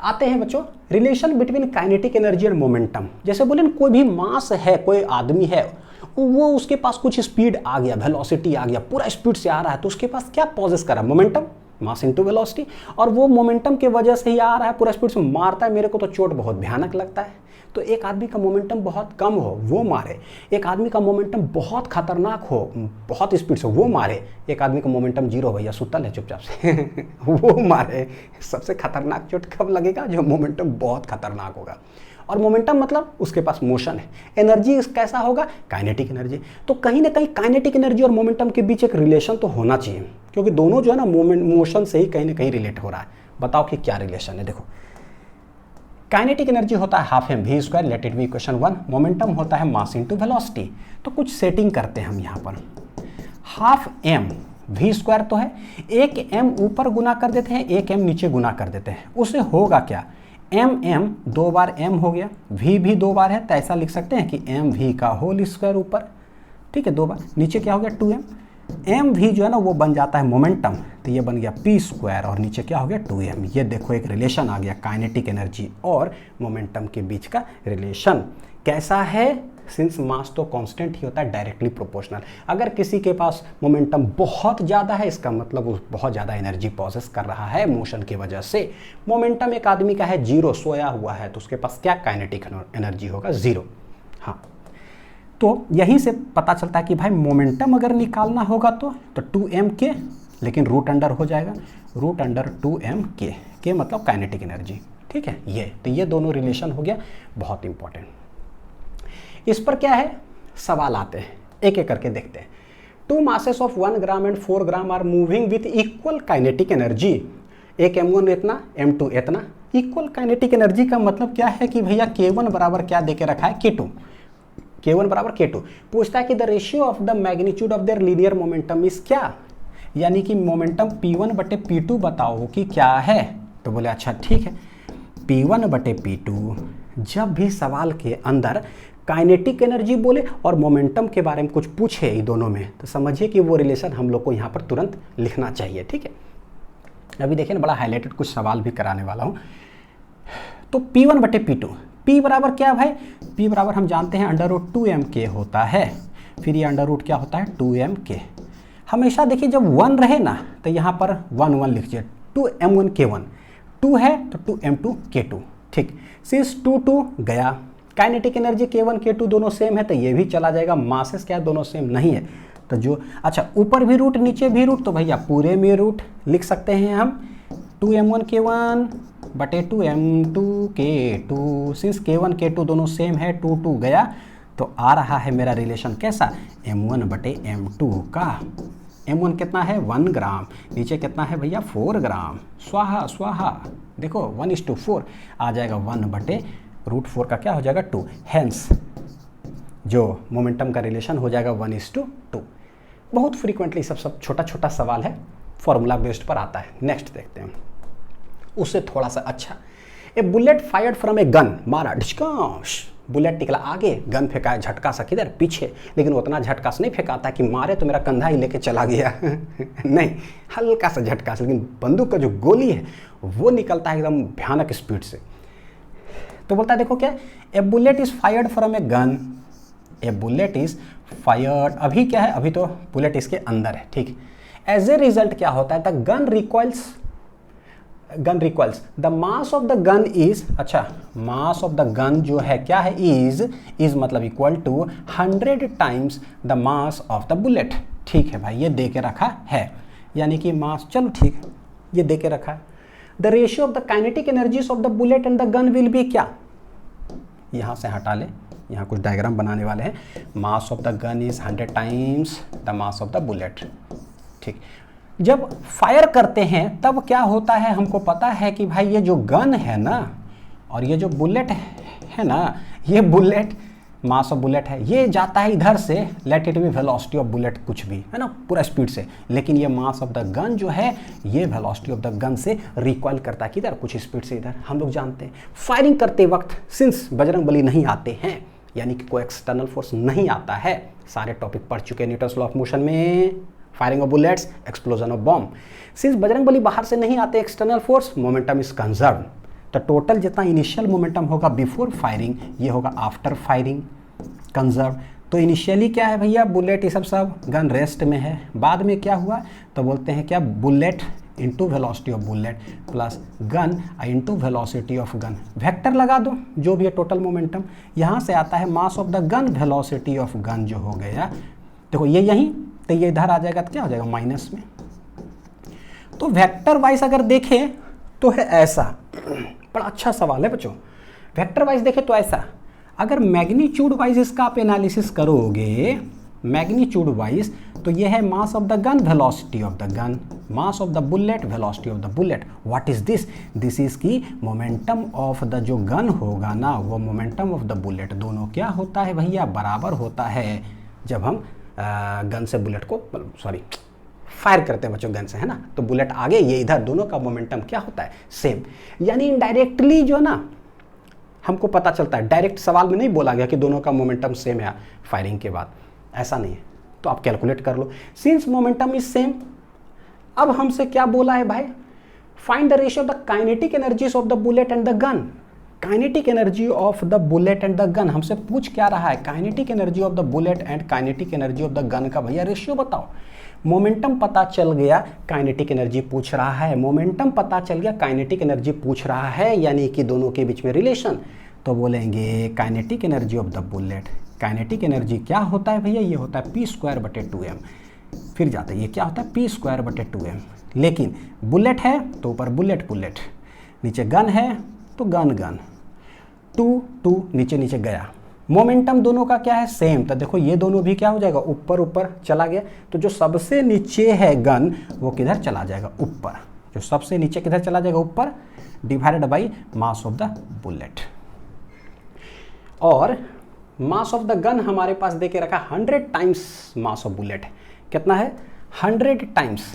आते हैं बच्चों, relation between kinetic energy and momentum. जैसे बोले ना, कोई भी मास है, कोई आदमी है, वो उसके पास कुछ स्पीड आ गया, वेलोसिटी आ गया, पूरा स्पीड से आ रहा है, तो उसके पास क्या पॉजेस करा, मोमेंटम, मास इनटू वेलोसिटी। और वो मोमेंटम के वजह से ही आ रहा है, पूरा स्पीड से मारता है, मेरे को तो चोट बहुत भयानक लगता है। तो एक आदमी का मोमेंटम बहुत कम हो वो मारे, एक आदमी का मोमेंटम बहुत खतरनाक हो, बहुत स्पीड से वो मारे, एक आदमी का मोमेंटम जीरो, भैया सुतल है चुपचाप से वो मारे। सबसे खतरनाक चोट कब लगेगा, जो मोमेंटम बहुत खतरनाक होगा। और मोमेंटम मतलब उसके पास मोशन है। एनर्जी कैसा होगा, काइनेटिक एनर्जी। तो कहीं ना कहीं काइनेटिक एनर्जी और मोमेंटम के बीच एक रिलेशन तो होना चाहिए, क्योंकि दोनों जो है ना मोशन से ही कहीं ना कहीं रिलेट हो रहा है। बताओ कि क्या रिलेशन है। देखो, काइनेटिक एनर्जी होता है half M V square, let it be equation 1। Momentum होता है मास इनटू वेलोसिटी। तो कुछ सेटिंग करते हैं हम यहाँ पर। हाफ एम वी स्क्वायर तो है, एक एम ऊपर गुना कर देते हैं, एक एम नीचे गुना कर देते हैं। उससे होगा क्या, एम एम दो बार एम हो गया, वी भी दो बार है, तो ऐसा लिख सकते हैं कि एम वी का होल स्क्वायर ऊपर, ठीक है, दो बार, नीचे क्या हो गया 2m। एम वी जो है ना वो बन जाता है मोमेंटम, तो ये बन गया p स्क्वायर, और नीचे क्या हो गया 2m। ये देखो एक रिलेशन आ गया काइनेटिक एनर्जी और मोमेंटम के बीच का रिलेशन। कैसा है, सिंस मास तो कांस्टेंट ही होता है, डायरेक्टली प्रोपोर्शनल। अगर किसी के पास मोमेंटम बहुत ज़्यादा है, इसका मतलब वो बहुत ज़्यादा एनर्जी प्रोसेस कर रहा है मोशन की वजह से। मोमेंटम एक आदमी का है जीरो, सोया हुआ है, तो उसके पास क्या काइनेटिक एनर्जी होगा, जीरो। हाँ, तो यहीं से पता चलता है कि भाई मोमेंटम अगर निकालना होगा तो 2m के, लेकिन रूट अंडर हो जाएगा, रूट अंडर 2m के मतलब काइनेटिक एनर्जी, ठीक है। ये तो ये दोनों रिलेशन हो गया, बहुत इंपॉर्टेंट। इस पर क्या है, सवाल आते हैं, एक एक करके देखते हैं। 2 masses of 1 gram and 4 gram are moving with equal kinetic energy। एक m1 इतना, m2 इतना। इक्वल काइनेटिक एनर्जी का मतलब क्या है कि भैया k1 बराबर क्या देके रखा है, k2, k1 बराबर k2। पूछता है कि the ratio of the magnitude of their linear momentum is क्या, यानी कि मोमेंटम p1 बटे p2 बताओ कि क्या है। तो बोले अच्छा ठीक है, p1 बटे p2। जब भी सवाल के अंदर काइनेटिक एनर्जी बोले और मोमेंटम के बारे में कुछ पूछे ये दोनों में, तो समझिए कि वो रिलेशन हम लोग को यहाँ पर तुरंत लिखना चाहिए, ठीक है। अभी देखिए ना, बड़ा हाईलाइटेड कुछ सवाल भी कराने वाला हूँ। तो p1 बटे p2, p बराबर क्या भाई, p बराबर हम जानते हैं √2m होता है, फिर ये √ क्या होता है 2m। हमेशा देखिए जब 1 रहे ना, तो यहाँ पर 1 1 लिखिए, 2m1 k1, 2 है तो 2m2 k2, ठीक। सिंस 2 2 गया, काइनेटिक एनर्जी k1 k2 दोनों सेम है, तो ये भी चला जाएगा। मासेस क्या दोनों सेम नहीं है, तो जो अच्छा ऊपर भी रूट नीचे भी रूट, तो भैया पूरे में रूट लिख सकते हैं हम। 2m1 k1 बटे 2m2 k2, since k1 k2 दोनों सेम है, 2 2 गया, तो आ रहा है मेरा रिलेशन कैसा, m1 बटे m2 का। m1 कितना है 1 ग्राम, नीचे कितना है भैया 4 ग्राम, स्वाहा स्वाहा, देखो 1:4 आ जाएगा, 1 बटे √4 का क्या हो जाएगा 2। हेंस जो मोमेंटम का रिलेशन हो जाएगा 1:2। बहुत फ्रीक्वेंटली सब छोटा छोटा सवाल है, फॉर्मूला बेस्ड पर आता है। नेक्स्ट देखते हैं, उससे थोड़ा सा अच्छा। A bullet fired from a gun, मारा डिस्काश, बुलेट निकला आगे, गन फेंका है झटका सा किधर पीछे, लेकिन उतना झटका से नहीं फेंकाता कि मारे तो मेरा कंधा ही लेके चला गया नहीं, हल्का सा झटका से, लेकिन बंदूक का जो गोली है वो निकलता है एकदम भयानक स्पीड से। तो बोलता है देखो क्या, a bullet is fired from a gun, a bullet is fired, अभी क्या है, अभी तो बुलेट इसके अंदर है, ठीक। एज ए रिजल्ट क्या होता है, the gun recoils, the mass of the gun is, अच्छा मास ऑफ द गन जो है क्या है, इज मतलब equal to 100 times the mass of the bullet, ठीक है भाई, ये दे के रखा है, यानी कि मास, चलो ठीक, ये दे के रखा है। The ratio of the kinetic energies of the bullet and the gun will be क्या, यहाँ से हटा ले, यहाँ कुछ डायग्राम बनाने वाले हैं। मास of the gun is 100 times the mass of the bullet, ठीक। जब फायर करते हैं तब क्या होता है, हमको पता है कि भाई ये जो गन है ना और ये जो बुलेट है ना, ये बुलेट मास ऑफ बुलेट है, ये जाता है इधर से, late it B velocity of bullet कुछ भी है ना, पूरा स्पीड से, लेकिन ये मास ऑफ द गन जो है ये वेलोसिटी ऑफ द गन से रिकॉइल करता है किधर, कुछ स्पीड से इधर। हम लोग जानते हैं फायरिंग करते वक्त सिंस बजरंगबली नहीं आते हैं, यानी कि कोई एक्सटर्नल फोर्स नहीं आता है, सारे टॉपिक पढ़ चुके हैं न्यूटन्स लॉ ऑफ मोशन में, firing of bullets, explosion of bomb. Since Bajrangbali बाहर से नहीं आते external force, momentum is conserve. तो टोटल जितना इनिशियल मोमेंटम होगा बिफोर फायरिंग ये होगा आफ्टर फायरिंग कंजर्व। तो इनिशियली क्या है भैया, बुलेट ये सब गन रेस्ट में है, बाद में क्या हुआ तो बोलते हैं क्या, bullet into velocity of bullet plus gun into velocity of gun, vector लगा दो जो भी है टोटल मोमेंटम, यहाँ से आता है मास of the gun velocity of gun जो हो गया, देखो ये यहीं, तो ये इधर आ जाएगा तो क्या हो जाएगा माइनस में। तो वेक्टर वाइज अगर देखें तो है ऐसा, बड़ा अच्छा सवाल है बच्चों, वेक्टर वाइज देखें तो ऐसा, अगर मैग्नीट्यूड वाइज इसका आप एनालिसिस करोगे, मैग्नीट्यूड वाइज तो ये है मास of the gun velocity of the gun, mass of the bullet velocity of the bullet. What is this, this is की मोमेंटम ऑफ द जो गन होगा ना वो मोमेंटम ऑफ द बुलेट, दोनों क्या होता है भैया बराबर होता है जब हम गन से बुलेट को सॉरी फायर करते हैं बच्चों गन से, है ना, तो बुलेट आगे ये इधर, दोनों का मोमेंटम क्या होता है सेम। यानी इनडायरेक्टली जो ना हमको पता चलता है, डायरेक्ट सवाल में नहीं बोला गया कि दोनों का मोमेंटम सेम है फायरिंग के बाद, ऐसा नहीं है, तो आप कैलकुलेट कर लो। सिंस मोमेंटम इज सेम, अब हमसे क्या बोला है भाई, find the ratio of the kinetic energies of the bullet and the gun. Kinetic energy of the bullet and the gun, हमसे पूछ क्या रहा है, kinetic energy of the bullet and kinetic energy of the gun का भैया ratio बताओ। Momentum पता चल गया, काइनेटिक एनर्जी पूछ रहा है, मोमेंटम पता चल गया, काइनेटिक एनर्जी पूछ रहा है, यानी कि दोनों के बीच में रिलेशन, तो बोलेंगे kinetic energy of the bullet, kinetic energy क्या होता है भैया, ये होता है p²/2m, फिर जाता है ये क्या होता है p²/2m, लेकिन बुलेट है तो ऊपर बुलेट बुलेट, नीचे गन है तो गन गन, 2 नीचे नीचे गया, मोमेंटम दोनों का क्या है सेम, तो देखो ये दोनों भी क्या हो जाएगा ऊपर ऊपर चला गया, तो जो सबसे नीचे है गन वो किधर चला जाएगा ऊपर, जो सबसे नीचे किधर चला जाएगा ऊपर, divided by mass of the bullet. और मास ऑफ द गन हमारे पास दे के रखा 100 टाइम्स मास ऑफ बुलेट, कितना है 100 times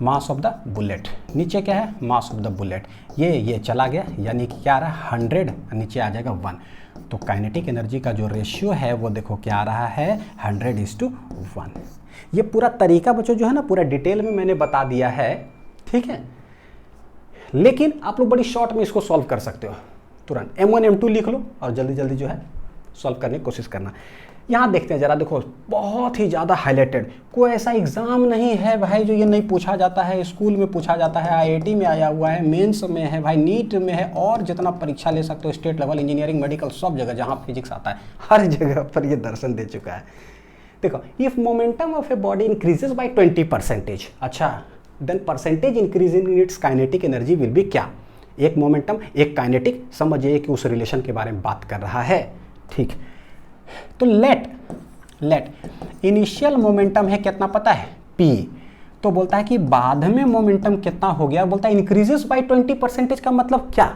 mass of the bullet, नीचे क्या है मास ऑफ द बुलेट, ये चला गया, यानी कि क्या आ रहा है 100, नीचे आ जाएगा 1, तो काइनेटिक एनर्जी का जो रेशियो है वो देखो क्या आ रहा है 100:1। ये पूरा तरीका बच्चों जो है ना पूरा डिटेल में मैंने बता दिया है, ठीक है, लेकिन आप लोग बड़ी शॉर्ट में इसको सॉल्व कर सकते हो, तुरंत M1 M2 लिख लो और जल्दी जल्दी जो है सॉल्व करने की कोशिश करना। यहाँ देखते हैं जरा, देखो बहुत ही ज़्यादा हाईलाइटेड, कोई ऐसा एग्ज़ाम नहीं है भाई जो ये नहीं पूछा जाता है, स्कूल में पूछा जाता है, IIT में आया हुआ है, मेंस में है भाई, नीट में है, और जितना परीक्षा ले सकते हो स्टेट लेवल, इंजीनियरिंग, मेडिकल, सब जगह जहाँ फिजिक्स आता है हर जगह पर ये दर्शन दे चुका है। देखो, if momentum of a body increases by 20%, अच्छा then percentage increase in its kinetic energy will be क्या, एक मोमेंटम एक काइनेटिक, समझिए कि उस रिलेशन के बारे में बात कर रहा है, ठीक। तो लेट इनिशियल मोमेंटम है कितना पता है p, तो बोलता है कि बाद में मोमेंटम कितना हो गया, बोलता है इंक्रीजेस बाय 20%, का मतलब क्या,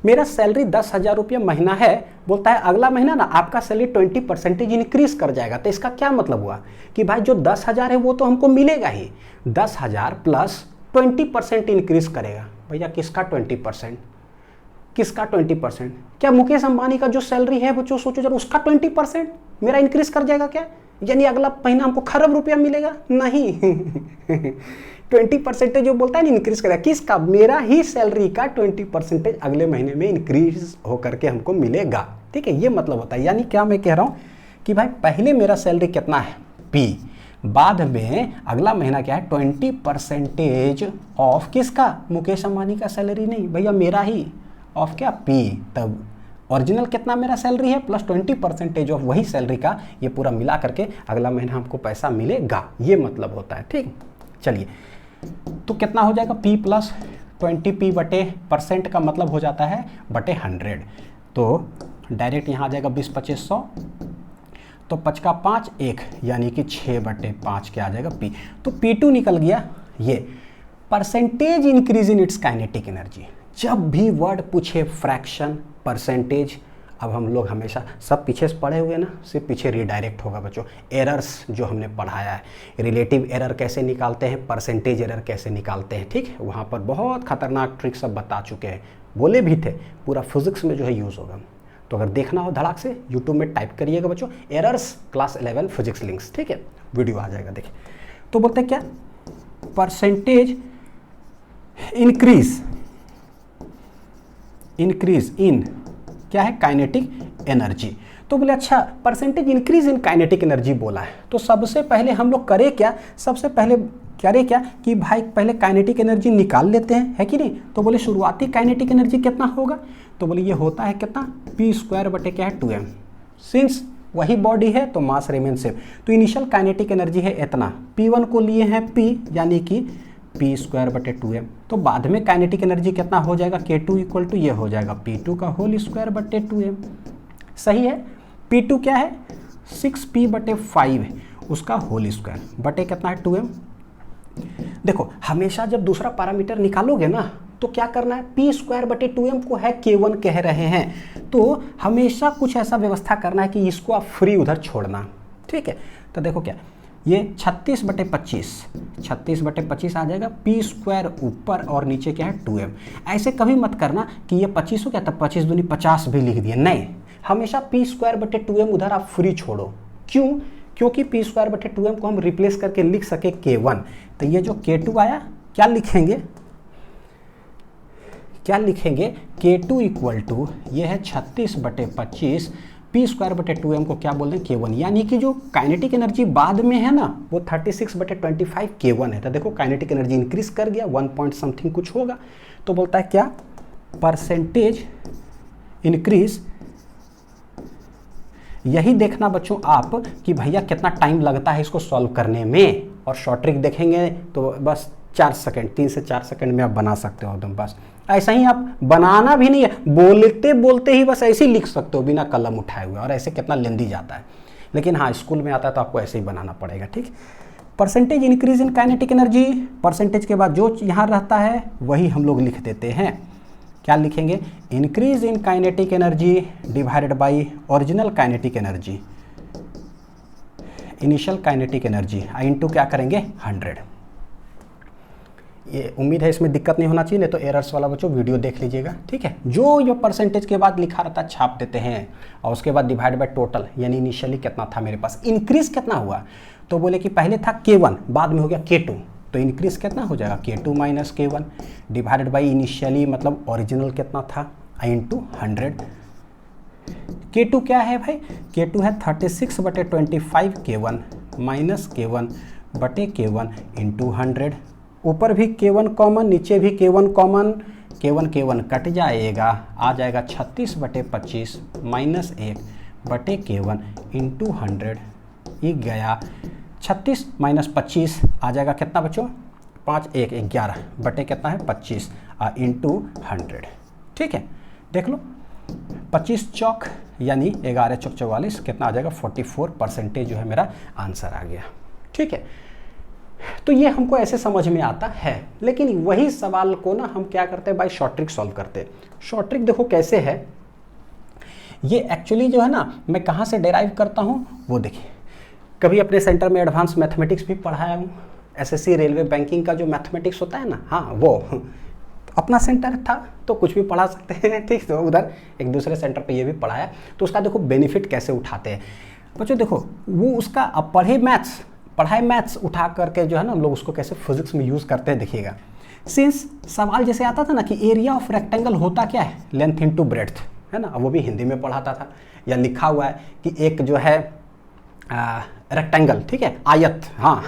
मेरा सैलरी 10,000 रुपये महीना है, बोलता है अगला महीना ना आपका सैलरी 20% इंक्रीज कर जाएगा, तो इसका क्या मतलब हुआ कि भाई जो 10,000 है वो तो हमको मिलेगा ही, 10,000 प्लस 20% इंक्रीज करेगा, भैया किसका 20%, किसका 20%, क्या मुकेश अंबानी का जो सैलरी है बच्चों सोचो जरा उसका 20% मेरा इंक्रीज कर जाएगा क्या, यानी अगला महीना हमको खरब रुपया मिलेगा, नहीं 20% जो बोलता है ना इंक्रीज करेगा, किसका, मेरा ही सैलरी का 20% अगले महीने में इंक्रीज होकर के हमको मिलेगा, ठीक है, ये मतलब होता है। यानी क्या मैं कह रहा हूँ कि भाई पहले मेरा सैलरी कितना है p, बाद में अगला महीना क्या है 20% ऑफ किसका, मुकेश अंबानी का सैलरी नहीं भैया मेरा ही, ऑफ क्या p, तब ओरिजिनल कितना मेरा सैलरी है प्लस 20% ऑफ वही सैलरी का, ये पूरा मिला करके अगला महीना हमको पैसा मिलेगा, ये मतलब होता है, ठीक। चलिए तो कितना हो जाएगा p प्लस 20p/% का मतलब हो जाता है /100, तो डायरेक्ट यहाँ आ जाएगा 20-25-100, तो 5 का 5 1, यानी कि 6/5 क्या आ जाएगा p, तो P2 निकल गया। ये percentage increase in its kinetic energy, जब भी वर्ड पूछे फ्रैक्शन परसेंटेज अब हम लोग हमेशा सब पीछे से पढ़े हुए ना, सिर्फ पीछे रीडायरेक्ट होगा बच्चों। एरर्स जो हमने पढ़ाया है, रिलेटिव एरर कैसे निकालते हैं, परसेंटेज एरर कैसे निकालते हैं, ठीक है, वहाँ पर बहुत खतरनाक ट्रिक सब बता चुके हैं, बोले भी थे पूरा फिजिक्स में जो है यूज़ होगा। तो अगर देखना हो धड़ाक से यूट्यूब में टाइप करिएगा बच्चों, एरर्स क्लास 11 फिजिक्स लिंक्स, ठीक है, वीडियो आ जाएगा देखिए। तो बोलते हैं क्या, परसेंटेज इंक्रीज इन क्या है, काइनेटिक एनर्जी। तो बोले अच्छा percentage increase in kinetic energy बोला है, तो सबसे पहले हम लोग करें क्या, सबसे पहले करें क्या कि भाई पहले काइनेटिक एनर्जी निकाल लेते हैं, है कि नहीं। तो बोले शुरुआती काइनेटिक एनर्जी कितना होगा, तो बोले ये होता है कितना, p² बटे क्या है 2m। सिंस वही बॉडी है तो मास रिमेन सेम, तो इनिशियल काइनेटिक एनर्जी है इतना, p1 को लिए हैं p यानी कि p² बटे 2m। तो बाद में काइनेटिक एनर्जी कितना हो जाएगा, k2 इक्वल टू ये हो जाएगा p2 का होल स्क्वायर बटे 2m। सही है, p2 क्या है 6p बटे 5 उसका होल स्क्वायर बटे कितना है 2m। देखो हमेशा जब दूसरा पैरामीटर निकालोगे ना तो क्या करना है, p² बटे 2m को है k1 कह रहे हैं, तो हमेशा कुछ ऐसा व्यवस्था करना है कि इसको आप फ्री उधर छोड़ना, ठीक है। तो देखो क्या, ये 36 बटे 25 आ जाएगा, p² ऊपर और नीचे क्या है 2m। ऐसे कभी मत करना कि ये 25 हो गया तब 25 दूनी 50 भी लिख दिए, नहीं, हमेशा p² बटे 2m उधर आप फ्री छोड़ो। क्यों, क्योंकि p² बटे 2m को हम रिप्लेस करके लिख सके k1। तो ये जो k2 आया क्या लिखेंगे, k2 इक्वल टू ये है 36 बटे 25, p² बटे 2m को क्या बोल रहे हैं k1, यानी कि जो काइनेटिक एनर्जी बाद में है ना वो 36 बटे 25 k1 है। तो देखो काइनेटिक एनर्जी इंक्रीज कर गया 1 पॉइंट समथिंग कुछ होगा, तो बोलता है क्या, परसेंटेज इंक्रीज। यही देखना बच्चों आप कि भैया कितना टाइम लगता है इसको सॉल्व करने में, और शॉर्ट ट्रिक देखेंगे तो बस 4 सेकंड 3 से 4 सेकंड में आप बना सकते हो एकदम, बस ऐसा ही आप बनाना भी नहीं है, बोलते बोलते ही बस ऐसे ही लिख सकते हो बिना कलम उठाए हुए, और ऐसे कितना लेंदी जाता है, लेकिन हाँ स्कूल में आता है तो आपको ऐसे ही बनाना पड़ेगा, ठीक। Percentage increase in kinetic energy, percentage के बाद जो यहाँ रहता है वही हम लोग लिख देते हैं, क्या लिखेंगे, increase in kinetic energy divided by original kinetic energy, initial kinetic energy, into क्या करेंगे 100। ये उम्मीद है इसमें दिक्कत नहीं होना चाहिए, नहीं तो एरर्स वाला बच्चों वीडियो देख लीजिएगा, ठीक है। जो परसेंटेज के बाद लिखा रहता है छाप देते हैं, और उसके बाद डिवाइड बाय टोटल, यानी इनिशियली कितना था मेरे पास, इंक्रीज कितना हुआ, तो बोले कि पहले था k1 बाद में हो गया k2, तो इंक्रीज कितना हो जाएगा k2 minus k1 divided by initially मतलब ओरिजिनल कितना था इंटू 100। k2 क्या है भाई, k2 है 36 बटे 25 k1 माइनस k1 बटे k1 इंटू 100। ऊपर भी k1 कॉमन, नीचे भी k1 कॉमन, k1 कट जाएगा, आ जाएगा 36 बटे 25 माइनस 1 बटे k1 इंटू 100। ये गया 36 माइनस 25 आ जाएगा कितना बच्चों, 5 1 11 बटे कितना है 25 इंटू 100, ठीक है। देख लो 25 चौक यानी 11 चौक 44 कितना आ जाएगा 44% जो है मेरा आंसर आ गया, ठीक है। तो ये हमको ऐसे समझ में आता है, लेकिन वही सवाल को ना हम क्या करते हैं भाई, शॉर्ट ट्रिक सॉल्व करते हैं। शॉर्ट ट्रिक देखो कैसे है, ये एक्चुअली जो है ना मैं कहाँ से डेराइव करता हूँ वो देखिए। कभी अपने सेंटर में एडवांस मैथमेटिक्स भी पढ़ाया हूँ, एसएससी रेलवे बैंकिंग का जो मैथमेटिक्स होता है ना, हाँ वो अपना सेंटर था तो कुछ भी पढ़ा सकते हैं, ठीक। तो उधर एक दूसरे सेंटर पे ये भी पढ़ाया, तो उसका देखो बेनिफिट कैसे उठाते हैं बच्चों। देखो वो उसका अब पढ़ाए मैथ्स उठा करके जो है ना हम लोग उसको कैसे फिजिक्स में यूज़ करते हैं देखिएगा। सिंस सवाल जैसे आता था ना कि एरिया ऑफ रेक्टेंगल होता क्या है, लेंथ इनटू ब्रेड्थ, है ना, वो भी हिंदी में पढ़ाता था, या लिखा हुआ है कि एक जो है रेक्टेंगल, ठीक है, आयत, हाँ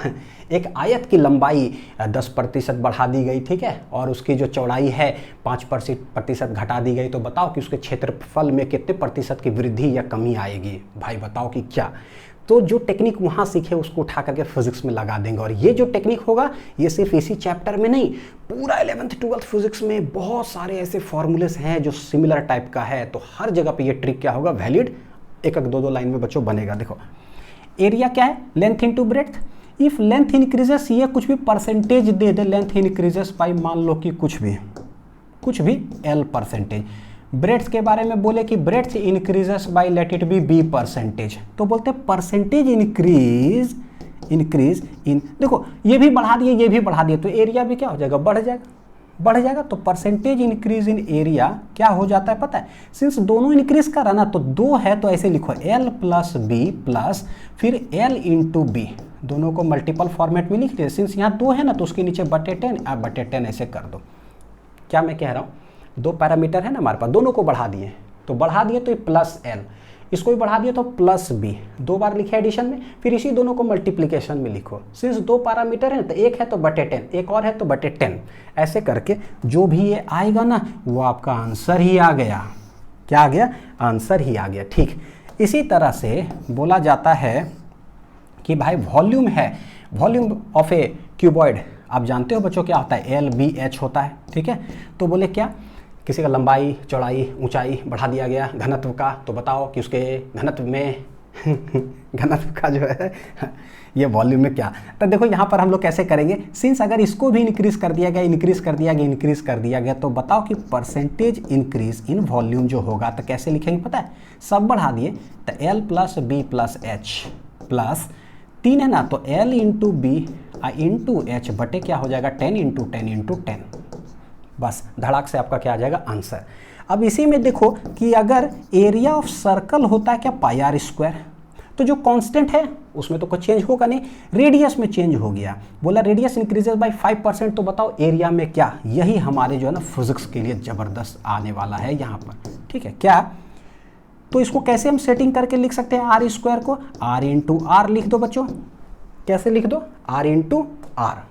एक आयत की लंबाई 10% बढ़ा दी गई, ठीक है, और उसकी जो चौड़ाई है 5% घटा दी गई, तो बताओ कि उसके क्षेत्रफल में कितने प्रतिशत की वृद्धि या कमी आएगी, भाई बताओ कि क्या। तो जो टेक्निक वहाँ सीखे उसको उठा करके फिजिक्स में लगा देंगे, और ये जो टेक्निक होगा ये सिर्फ इसी चैप्टर में नहीं, पूरा 11th 12th फिजिक्स में बहुत सारे ऐसे फॉर्मूलेस हैं जो सिमिलर टाइप का है, तो हर जगह पे ये ट्रिक क्या होगा, वैलिड, एक दो लाइन में बच्चों बनेगा। देखो एरिया क्या है, length into breadth, if length increases, ये कुछ भी percentage they they, length increases by मान लो कि कुछ भी L परसेंटेज, ब्रेड्स के बारे में बोले कि breadth increases by let it be B percentage, तो बोलते हैं परसेंटेज इंक्रीज इन, देखो ये भी बढ़ा दिए ये भी बढ़ा दिए तो एरिया भी क्या हो जाएगा, बढ़ जाएगा। तो परसेंटेज इंक्रीज इन एरिया क्या हो जाता है पता है, सिंस दोनों इंक्रीज कर रहा ना तो 2 है तो ऐसे लिखो L प्लस बी प्लस फिर L इंटू बी, दोनों को मल्टीपल फॉर्मेट में लिख दिए। सिंस यहाँ 2 है ना तो उसके नीचे बटे 10 ऐसे कर दो। क्या मैं कह रहा हूँ, 2 पैरामीटर है ना हमारे पास, दोनों को बढ़ा दिए तो ये प्लस L, इसको भी बढ़ा दिया तो प्लस बी, 2 बार लिखे एडिशन में, फिर इसी दोनों को मल्टीप्लिकेशन में लिखो। सिंस 2 पैरामीटर है तो एक है तो बटे 10, एक और है तो बटे 10, ऐसे करके जो भी ये आएगा ना वो आपका आंसर ही आ गया। क्या आ गया, आंसर ही आ गया। ठीक इसी तरह से बोला जाता है कि भाई वॉल्यूम है, वॉल्यूम ऑफ ए क्यूबॉइड, आप जानते हो बच्चों क्या होता है, LBH होता है। ठीक है, तो बोले क्या, किसी का लंबाई चौड़ाई ऊंचाई बढ़ा दिया गया घनत्व का, तो बताओ कि उसके घनत्व में घनत्व का जो है ये वॉल्यूम में क्या। तो देखो यहाँ पर हम लोग कैसे करेंगे, सिंस अगर इसको भी इंक्रीज कर दिया गया तो बताओ कि परसेंटेज इंक्रीज इन वॉल्यूम जो होगा तो कैसे लिखेंगे पता है, सब बढ़ा दिए तो L plus B plus H plus 3 है ना तो L into B into H बटे क्या हो जाएगा 10 इंटू 10 इंटू 10, बस धड़ाक से आपका क्या आ जाएगा आंसर। अब इसी में देखो कि अगर एरिया ऑफ सर्कल होता है क्या पाई आर स्क्वायर, तो जो कांस्टेंट है उसमें तो कुछ चेंज होगा नहीं, रेडियस में चेंज हो गया। बोला रेडियस इंक्रीजेस बाय 5%, तो बताओ एरिया में क्या, यही हमारे जो है ना फिजिक्स के लिए जबरदस्त आने वाला है यहाँ पर। ठीक है क्या, तो इसको कैसे हम सेटिंग करके लिख सकते हैं, आर स्क्वायर को आर इंटू आर लिख दो बच्चों। कैसे लिख दो, आर इंटू आर।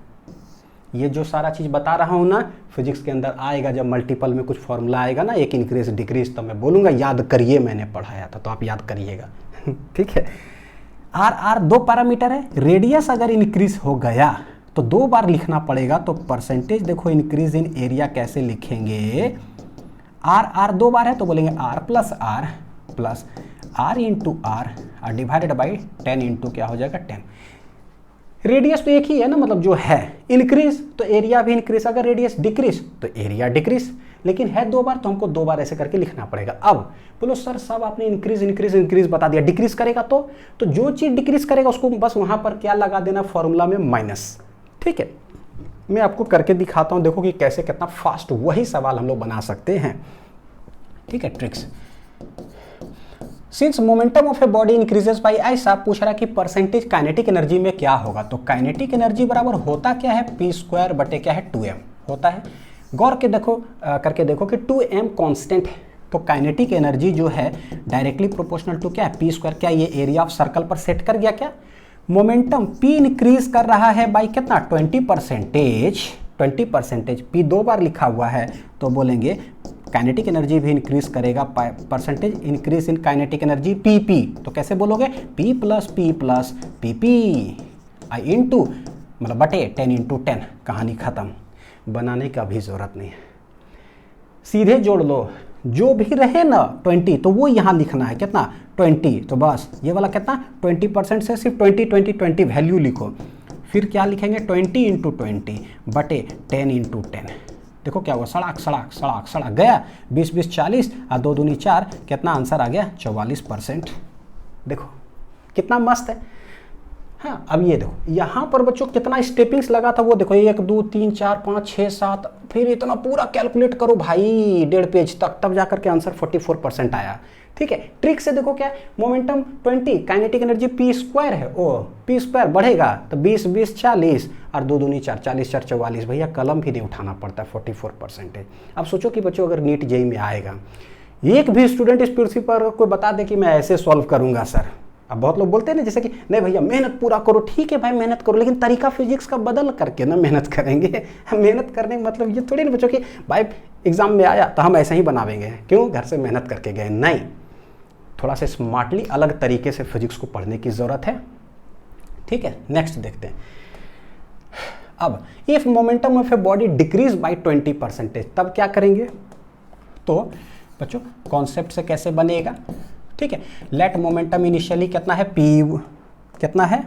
ये जो सारा चीज़ बता रहा हूँ ना फिजिक्स के अंदर आएगा, जब मल्टीपल में कुछ फॉर्मूला आएगा ना, एक इंक्रीज डिक्रीज, तब मैं बोलूँगा याद करिए, मैंने पढ़ाया था तो आप याद करिएगा। ठीक है, आर 2 पैरामीटर है, रेडियस अगर इंक्रीज हो गया तो 2 बार लिखना पड़ेगा। तो परसेंटेज देखो इंक्रीज इन एरिया कैसे लिखेंगे, आर 2 बार है तो बोलेंगे R plus R into R divided by 10 into क्या हो जाएगा 10। रेडियस तो एक ही है ना, मतलब जो है इंक्रीज तो एरिया भी इंक्रीज, अगर रेडियस डिक्रीज तो एरिया डिक्रीज, लेकिन है 2 बार तो हमको 2 बार ऐसे करके लिखना पड़ेगा। अब बोलो सर सब आपने इंक्रीज बता दिया, डिक्रीज करेगा तो जो चीज़ डिक्रीज करेगा उसको बस वहाँ पर क्या लगा देना, फॉर्मूला में माइनस। ठीक है, मैं आपको करके दिखाता हूँ, देखो कि कैसे कितना फास्ट वही सवाल हम लोग बना सकते हैं। ठीक है, tricks. Since momentum of a body increases by, ऐसा पूछ रहा है कि परसेंटेज काइनेटिक एनर्जी में क्या होगा, तो काइनेटिक एनर्जी बराबर होता क्या है, p² बटे क्या है 2m होता है। गौर के देखो करके देखो कि 2m कांस्टेंट है, तो काइनेटिक एनर्जी जो है डायरेक्टली प्रोपोर्शनल टू क्या है p²। क्या ये एरिया ऑफ सर्कल पर सेट कर गया क्या, मोमेंटम p इंक्रीज कर रहा है बाई कितना 20%, p 2 बार लिखा हुआ है तो बोलेंगे काइनेटिक एनर्जी भी इंक्रीज करेगा, percentage increase in kinetic energy PP, तो कैसे बोलोगे P प्लस PP आई इंटू मतलब बटे 10 इंटू 10, कहानी खत्म, बनाने का भी जरूरत नहीं है, सीधे जोड़ लो, जो भी रहे ना 20 तो वो यहाँ लिखना है कितना 20, तो बस ये वाला कितना 20% से सिर्फ 20 वैल्यू लिखो, फिर क्या लिखेंगे 20 इंटू 20 बटे 10 इंटू 10। देखो क्या हुआ, सड़ाक गया, 20 40 और 2 दूनी 4, कितना आंसर आ गया 44%। देखो कितना मस्त है। हाँ अब ये देखो यहाँ पर बच्चों कितना स्टेपिंग्स लगा था, वो देखो 1 2 3 4 5 6 7, फिर इतना पूरा कैलकुलेट करो भाई 1.5 पेज तक, तब जाकर के आंसर 44% आया। ठीक है, ट्रिक से देखो क्या, मोमेंटम 20, काइनेटिक एनर्जी p² है, p² बढ़ेगा तो 20 40 और 2 दूनी 4, 40 4 44, भैया कलम भी नहीं उठाना पड़ता, 44%। अब सोचो कि बच्चों अगर नीट जेईई में आएगा, एक भी स्टूडेंट इस पृथ्वी पर कोई बता दे कि मैं ऐसे सॉल्व करूंगा सर। अब बहुत लोग बोलते हैं ना जैसे कि नहीं भैया मेहनत पूरा करो, ठीक है भाई मेहनत करो, लेकिन तरीका फिजिक्स का बदल करके ना मेहनत करेंगे। मेहनत करने का मतलब ये थोड़ी ना बच्चों कि भाई एग्जाम में आया तो हम ऐसे ही बनावेंगे, क्यों घर से मेहनत करके गए, नहीं, थोड़ा सा स्मार्टली अलग तरीके से फिजिक्स को पढ़ने की जरूरत है। ठीक है, नेक्स्ट देखते हैं। अब if momentum of a body decrease by 20%, तब क्या करेंगे, तो बच्चों कॉन्सेप्ट से कैसे बनेगा। ठीक है, लेट मोमेंटम इनिशियली कितना है p, कितना है,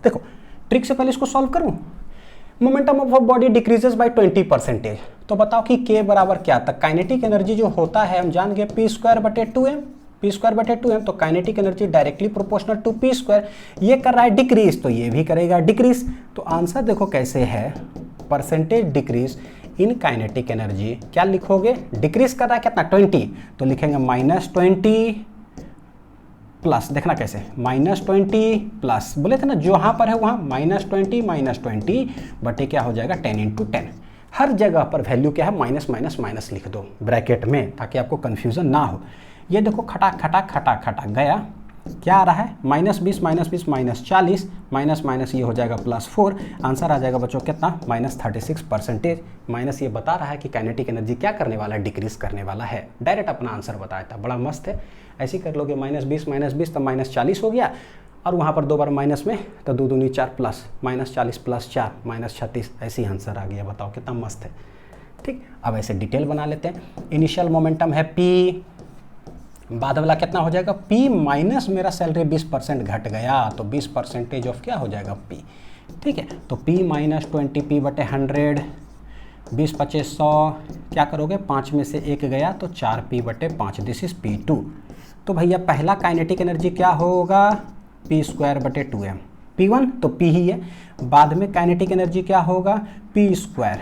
देखो ट्रिक से पहले इसको सॉल्व करूं, momentum of body decreases by 20%, तो बताओ कि K बराबर क्या था। काइनेटिक एनर्जी जो होता है हम जान गए p²/2m, p²/2m, तो kinetic energy directly proportional to p²। ये कर रहा है डिक्रीज तो ये भी करेगा डिक्रीज। तो आंसर देखो कैसे है, percentage decrease in kinetic energy. क्या लिखोगे, डिक्रीज कर रहा है कितना 20, तो लिखेंगे -20 प्लस, देखना कैसे -20 प्लस, बोले थे ना जो वहाँ पर है वहाँ -20 बटे क्या हो जाएगा 10 × 10। हर जगह पर वैल्यू क्या है, माइनस माइनस माइनस लिख दो ब्रैकेट में ताकि आपको कन्फ्यूजन ना हो। ये देखो खटाक खटाक खटाक खटाक गया, क्या आ रहा है -20 -40 माइनस माइनस ये हो जाएगा +4। आंसर आ जाएगा बच्चों कितना, -36%। माइनस ये बता रहा है कि काइनेटिक एनर्जी क्या करने वाला है, डिक्रीज करने वाला है। डायरेक्ट अपना आंसर बताया था, बड़ा मस्त है। ऐसे ही कर लोगे -20 तो -40 हो गया, और वहाँ पर 2 बार माइनस में तो 2 दूनी 4 प्लस -40 + 4 -36, ऐसे ही आंसर आ गया। बताओ कितना मस्त है। ठीक, अब ऐसे डिटेल बना लेते हैं। इनिशियल मोमेंटम है P, बाद वाला कितना हो जाएगा P माइनस मेरा सैलरी 20% घट गया तो 20% ऑफ क्या हो जाएगा P। ठीक है, तो P -20 P/100, 20 25 100, क्या करोगे 5 में से 1 गया तो 4P/5, दिस इज P2। तो भैया पहला काइनेटिक एनर्जी क्या होगा, p²/2m। P1 तो P ही है, बाद में काइनेटिक एनर्जी क्या होगा p²,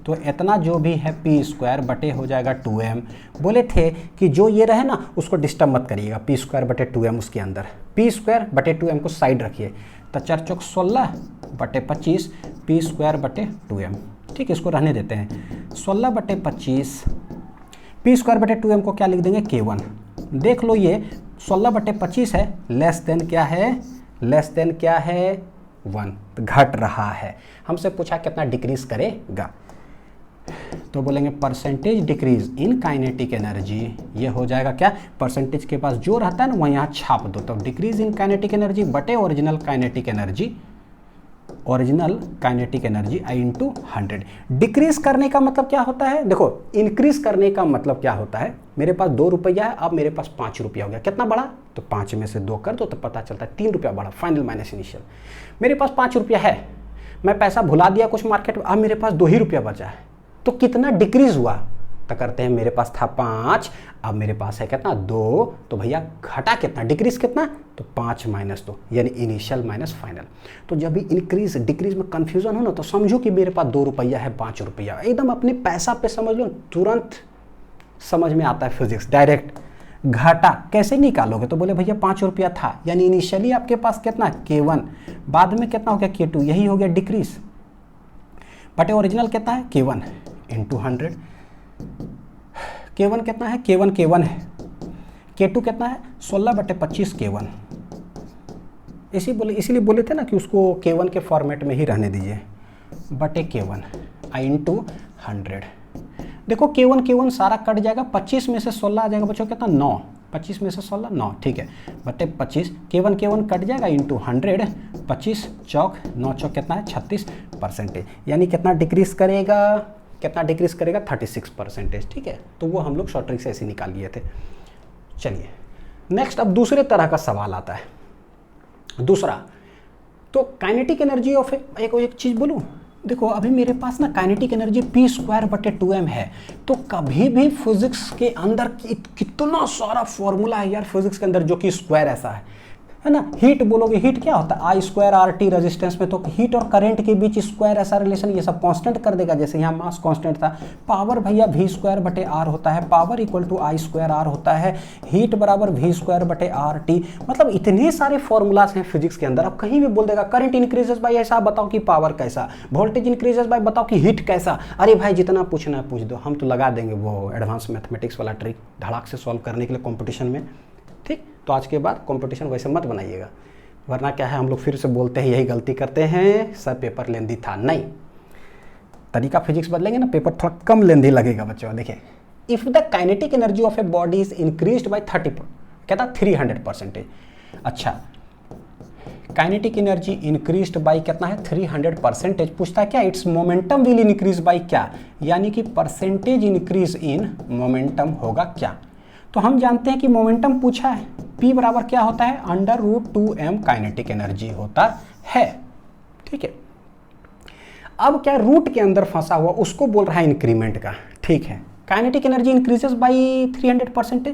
तो इतना जो भी है p² बटे हो जाएगा 2m। बोले थे कि जो ये रहे ना उसको डिस्टर्ब मत करिएगा, p²/2m उसके अंदर, p²/2m को साइड रखिए। तो 4 चौक 16 बटे 25 p²/2m। ठीक है, इसको रहने देते हैं। 16/25 p²/2m को क्या लिख देंगे k1। देख लो ये 16/25 है, लेस देन क्या है, लेस देन क्या है 1, तो घट रहा है। हमसे पूछा कितना डिक्रीज करेगा, तो बोलेंगे percentage decrease in kinetic energy. ये हो जाएगा क्या, परसेंटेज के पास जो रहता है ना वह यहाँ छाप दो, तो डिक्रीज इन काइनेटिक एनर्जी बटे original kinetic energy, original kinetic energy I/100। Decrease करने का मतलब क्या होता है, देखो इंक्रीज करने का मतलब क्या होता है, मेरे पास 2 रुपया है, अब मेरे पास 5 रुपया हो गया, कितना बढ़ा, तो 5 में से 2 कर दो तो पता चलता है 3 रुपया बढ़ा, फाइनल माइनस इनिशियल। मेरे पास 5 रुपया है, मैं पैसा भुला दिया कुछ मार्केट में, अब मेरे पास 2 ही रुपया बचा है, तो कितना डिक्रीज हुआ, तो करते हैं मेरे पास था 5, अब मेरे पास है कितना 2, तो भैया घटा कितना, डिक्रीज कितना, तो 5 - 2 यानी इनिशियल माइनस फाइनल। तो जब भी इंक्रीज डिक्रीज में कंफ्यूजन हो ना तो समझो कि मेरे पास 2 रुपया है 5 रुपया, एकदम अपने पैसा पे समझ लो, तुरंत समझ में आता है फिजिक्स डायरेक्ट। घाटा कैसे निकालोगे, तो बोले भैया 5 रुपया था, यानी इनिशियली आपके पास कितना k1, बाद में कितना हो गया k2, यही हो गया डिक्रीज, बटे ओरिजिनल कितना है k1 × 100। k1 कितना है, k1 है, k2 कितना है 16/25 k1। इसीलिए बोले थे ना कि उसको k1 के फॉर्मेट में ही रहने दीजिए, बटे k1 I/100। देखो k1 सारा कट जाएगा, 25 में से 16 आ जाएगा बच्चों कितना 9, 25 में से 16 9, ठीक है, बटे 25, k1 कट जाएगा × 100, 25 चौक 9 चौक कितना है 36%, यानी कितना डिक्रीज करेगा, कितना डिक्रीज करेगा 36%। ठीक है, तो वो हम लोग शॉर्ट ट्रिक से ऐसे निकाल लिए थे। चलिए नेक्स्ट, अब दूसरे तरह का सवाल आता है। दूसरा तो काइनेटिक एनर्जी ऑफ एक चीज बोलूं, देखो अभी मेरे पास ना काइनेटिक एनर्जी p²/2m है, तो कभी भी फिजिक्स के अंदर कितना सारा फॉर्मूला है यार फिजिक्स के अंदर जो कि स्क्वायर ऐसा है ना। हीट बोलोगे, हीट क्या होता है I²RT रेजिस्टेंस में, तो हीट और करंट के बीच स्क्वायर ऐसा रिलेशन, ये सब कांस्टेंट कर देगा। जैसे यहाँ मास कांस्टेंट था, पावर भैया v²/r होता है, पावर = I²R होता है, हीट बराबर v²/RT। मतलब इतने सारे फॉर्मूलाज हैं फिजिक्स के अंदर। अब कहीं भी बोल देगा करंट इंक्रीजेस बाई ऐसा, बताओ कि पावर कैसा, वोल्टेज इंक्रीजेस बाई बताओ कि हीट कैसा। अरे भाई जितना पूछना है पूछ दो, हम तो लगा देंगे वो एडवांस मैथमेटिक्स वाला ट्रिक धड़ाक से सॉल्व करने के लिए कॉम्पिटिशन में। ठीक, तो आज के बाद कंपटीशन वैसे मत बनाइएगा, वरना क्या है हम लोग फिर से बोलते हैं यही गलती करते हैं, सर पेपर लेंदी था। नहीं, तरीका फिजिक्स बदलेंगे ना पेपर थोड़ा कम लेंदी लगेगा बच्चों। देखिए, if the kinetic energy of a body is increased by 30, कहता 300%। अच्छा, काइनेटिक एनर्जी इंक्रीज्ड बाय कितना है 300%। पूछता है क्या, it's momentum will increase by क्या, यानी कि परसेंटेज इंक्रीज इन मोमेंटम होगा क्या। तो हम जानते हैं कि मोमेंटम पूछा है, P बराबर क्या होता है √2m काइनेटिक एनर्जी होता है। ठीक है, अब क्या रूट के अंदर फंसा हुआ उसको बोल रहा है इंक्रीमेंट का, ठीक है। काइनेटिक एनर्जी इंक्रीजेस बाई 300%,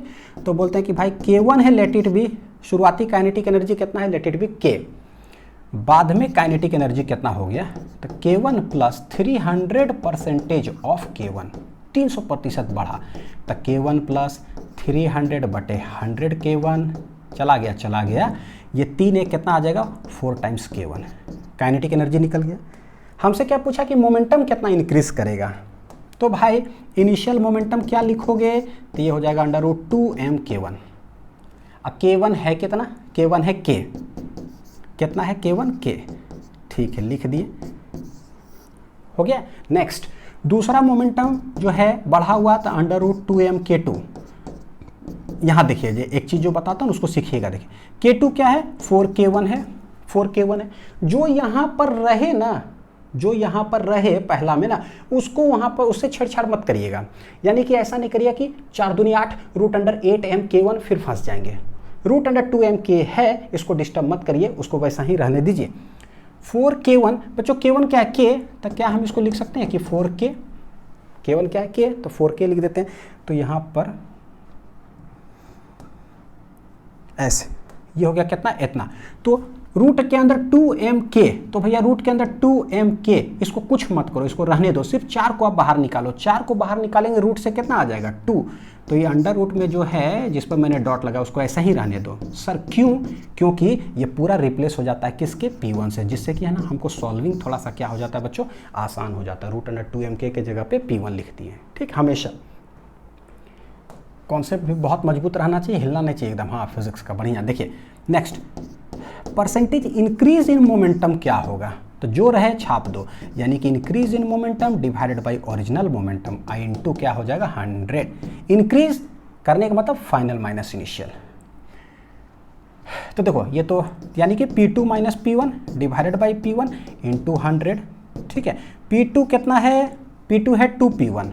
तो बोलते हैं कि भाई K1 है, लेट इट बी, शुरुआती काइनेटिक एनर्जी कितना है, लेट इट बी K, बाद में काइनेटिक एनर्जी कितना हो गया, तो K1 प्लस 300% ऑफ K1, 300% बढ़ा, तो K1 प्लस 300/100 K1, चला गया, ये 3 एक कितना आ जाएगा, 4 टाइम्स K1, काइनेटिक एनर्जी निकल गया। हमसे क्या पूछा कि मोमेंटम कितना इंक्रीज करेगा, तो भाई इनिशियल मोमेंटम क्या लिखोगे, तो ये हो जाएगा √2m K1। अब K1 है कितना, K1 है K, कितना है K1 K, ठीक है, लिख दिए, हो गया। नेक्स्ट दूसरा मोमेंटम जो है बढ़ा हुआ था √2m K2। यहाँ देखिए, एक चीज़ जो बताता हूँ उसको सीखिएगा। देखिए K2 क्या है, 4K1 है, 4K1 है। जो यहाँ पर रहे ना, जो यहाँ पर रहे पहला में ना, उसको वहाँ पर उससे छेड़छाड़ मत करिएगा। यानी कि ऐसा नहीं करिए कि 4 दूनी 8 √8m K1 फिर फंस जाएंगे। √2m K है, इसको डिस्टर्ब मत करिए, उसको वैसा ही रहने दीजिए। 4K1 बच्चों, K1 क्या है K, तो क्या हम इसको लिख सकते हैं कि 4K, K1 क्या है K, तो 4K लिख देते हैं। तो यहाँ पर ऐसे ये हो गया कितना, इतना। तो रूट के अंदर 2mk, तो भैया रूट के अंदर 2mk, इसको कुछ मत करो, इसको रहने दो, सिर्फ 4 को आप बाहर निकालो। 4 को बाहर निकालेंगे रूट से कितना आ जाएगा, 2। तो ये अंडर रूट में जो है जिस पर मैंने डॉट लगा उसको ऐसा ही रहने दो। सर क्यों, क्योंकि ये पूरा रिप्लेस हो जाता है किसके, P1 से, जिससे कि है ना हमको सॉल्विंग थोड़ा सा क्या हो जाता है बच्चों, आसान हो जाता है। √2mk के जगह पे P1 लिख दिए, ठीक। हमेशा कॉन्सेप्ट भी बहुत मजबूत रहना चाहिए, हिलना नहीं चाहिए एकदम। हाँ, फिजिक्स का बढ़िया। देखिए next, percentage increase in momentum क्या होगा, तो जो रहे छाप दो, यानी कि increase in momentum divided by original momentum, I into क्या हो जाएगा 100। इंक्रीज करने का मतलब फाइनल माइनस इनिशियल। तो देखो ये तो यानी कि P2 minus P1 divided by P1 into 100, ठीक है। P2 कितना है, P2 है 2P1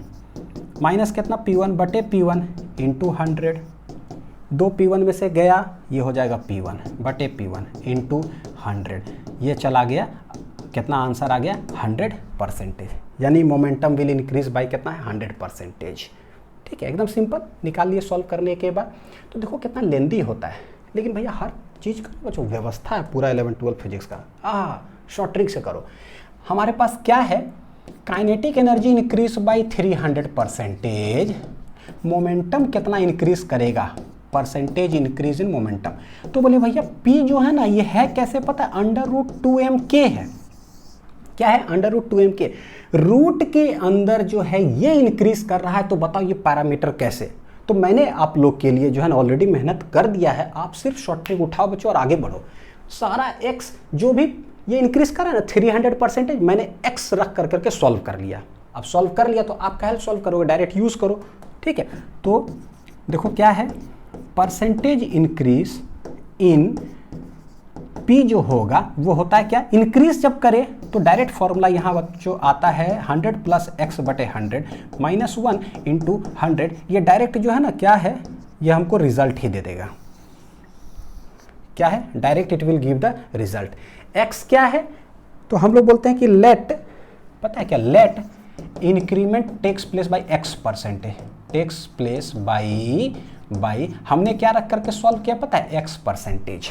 माइनस कितना P1 बटे P1 इंटू 100, 2 P1 में से गया, ये हो जाएगा P1 बटे P1 इंटू 100, ये चला गया, कितना आंसर आ गया 100%। यानी मोमेंटम विल इंक्रीज बाय कितना है 100%, ठीक है। एकदम सिंपल निकाल लिए सॉल्व करने के बाद। तो देखो कितना लेंदी होता है, लेकिन भैया हर चीज़ का जो व्यवस्था है पूरा 11-12 फिजिक्स का, शॉर्ट ट्रिक से करो। हमारे पास क्या है, kinetic energy increase by 300%, momentum कितना इंक्रीज करेगा, परसेंटेज इंक्रीज इन मोमेंटम। तो बोले भैया P जो है ना, ये है कैसे पता है, √2mk है। क्या है, √2mk। रूट के अंदर जो है ये इंक्रीज कर रहा है, तो बताओ ये पैरामीटर कैसे। तो मैंने आप लोग के लिए जो है ना ऑलरेडी मेहनत कर दिया है, आप सिर्फ शॉर्ट ट्रिक उठाओ बच्चों और आगे बढ़ो। सारा x जो भी ये इंक्रीज कर रहा है ना 300%, मैंने x रख कर करके सॉल्व कर लिया। अब सॉल्व कर लिया तो आप क्या सॉल्व करोगे, डायरेक्ट यूज करो, ठीक है। तो देखो क्या है, परसेंटेज इंक्रीज इन P जो होगा वो होता है क्या, इंक्रीज जब करे तो डायरेक्ट फॉर्मूला यहाँ बच्चों आता है 100 प्लस x बटे 100 माइनस 1 इंटू 100। ये डायरेक्ट जो है ना क्या है, ये हमको रिजल्ट ही दे देगा। क्या है, direct it will give the result. x क्या है, तो हम लोग बोलते हैं कि लेट, पता है क्या, let increment takes place by x%, takes place by हमने क्या रख करके सॉल्व किया पता है, x%,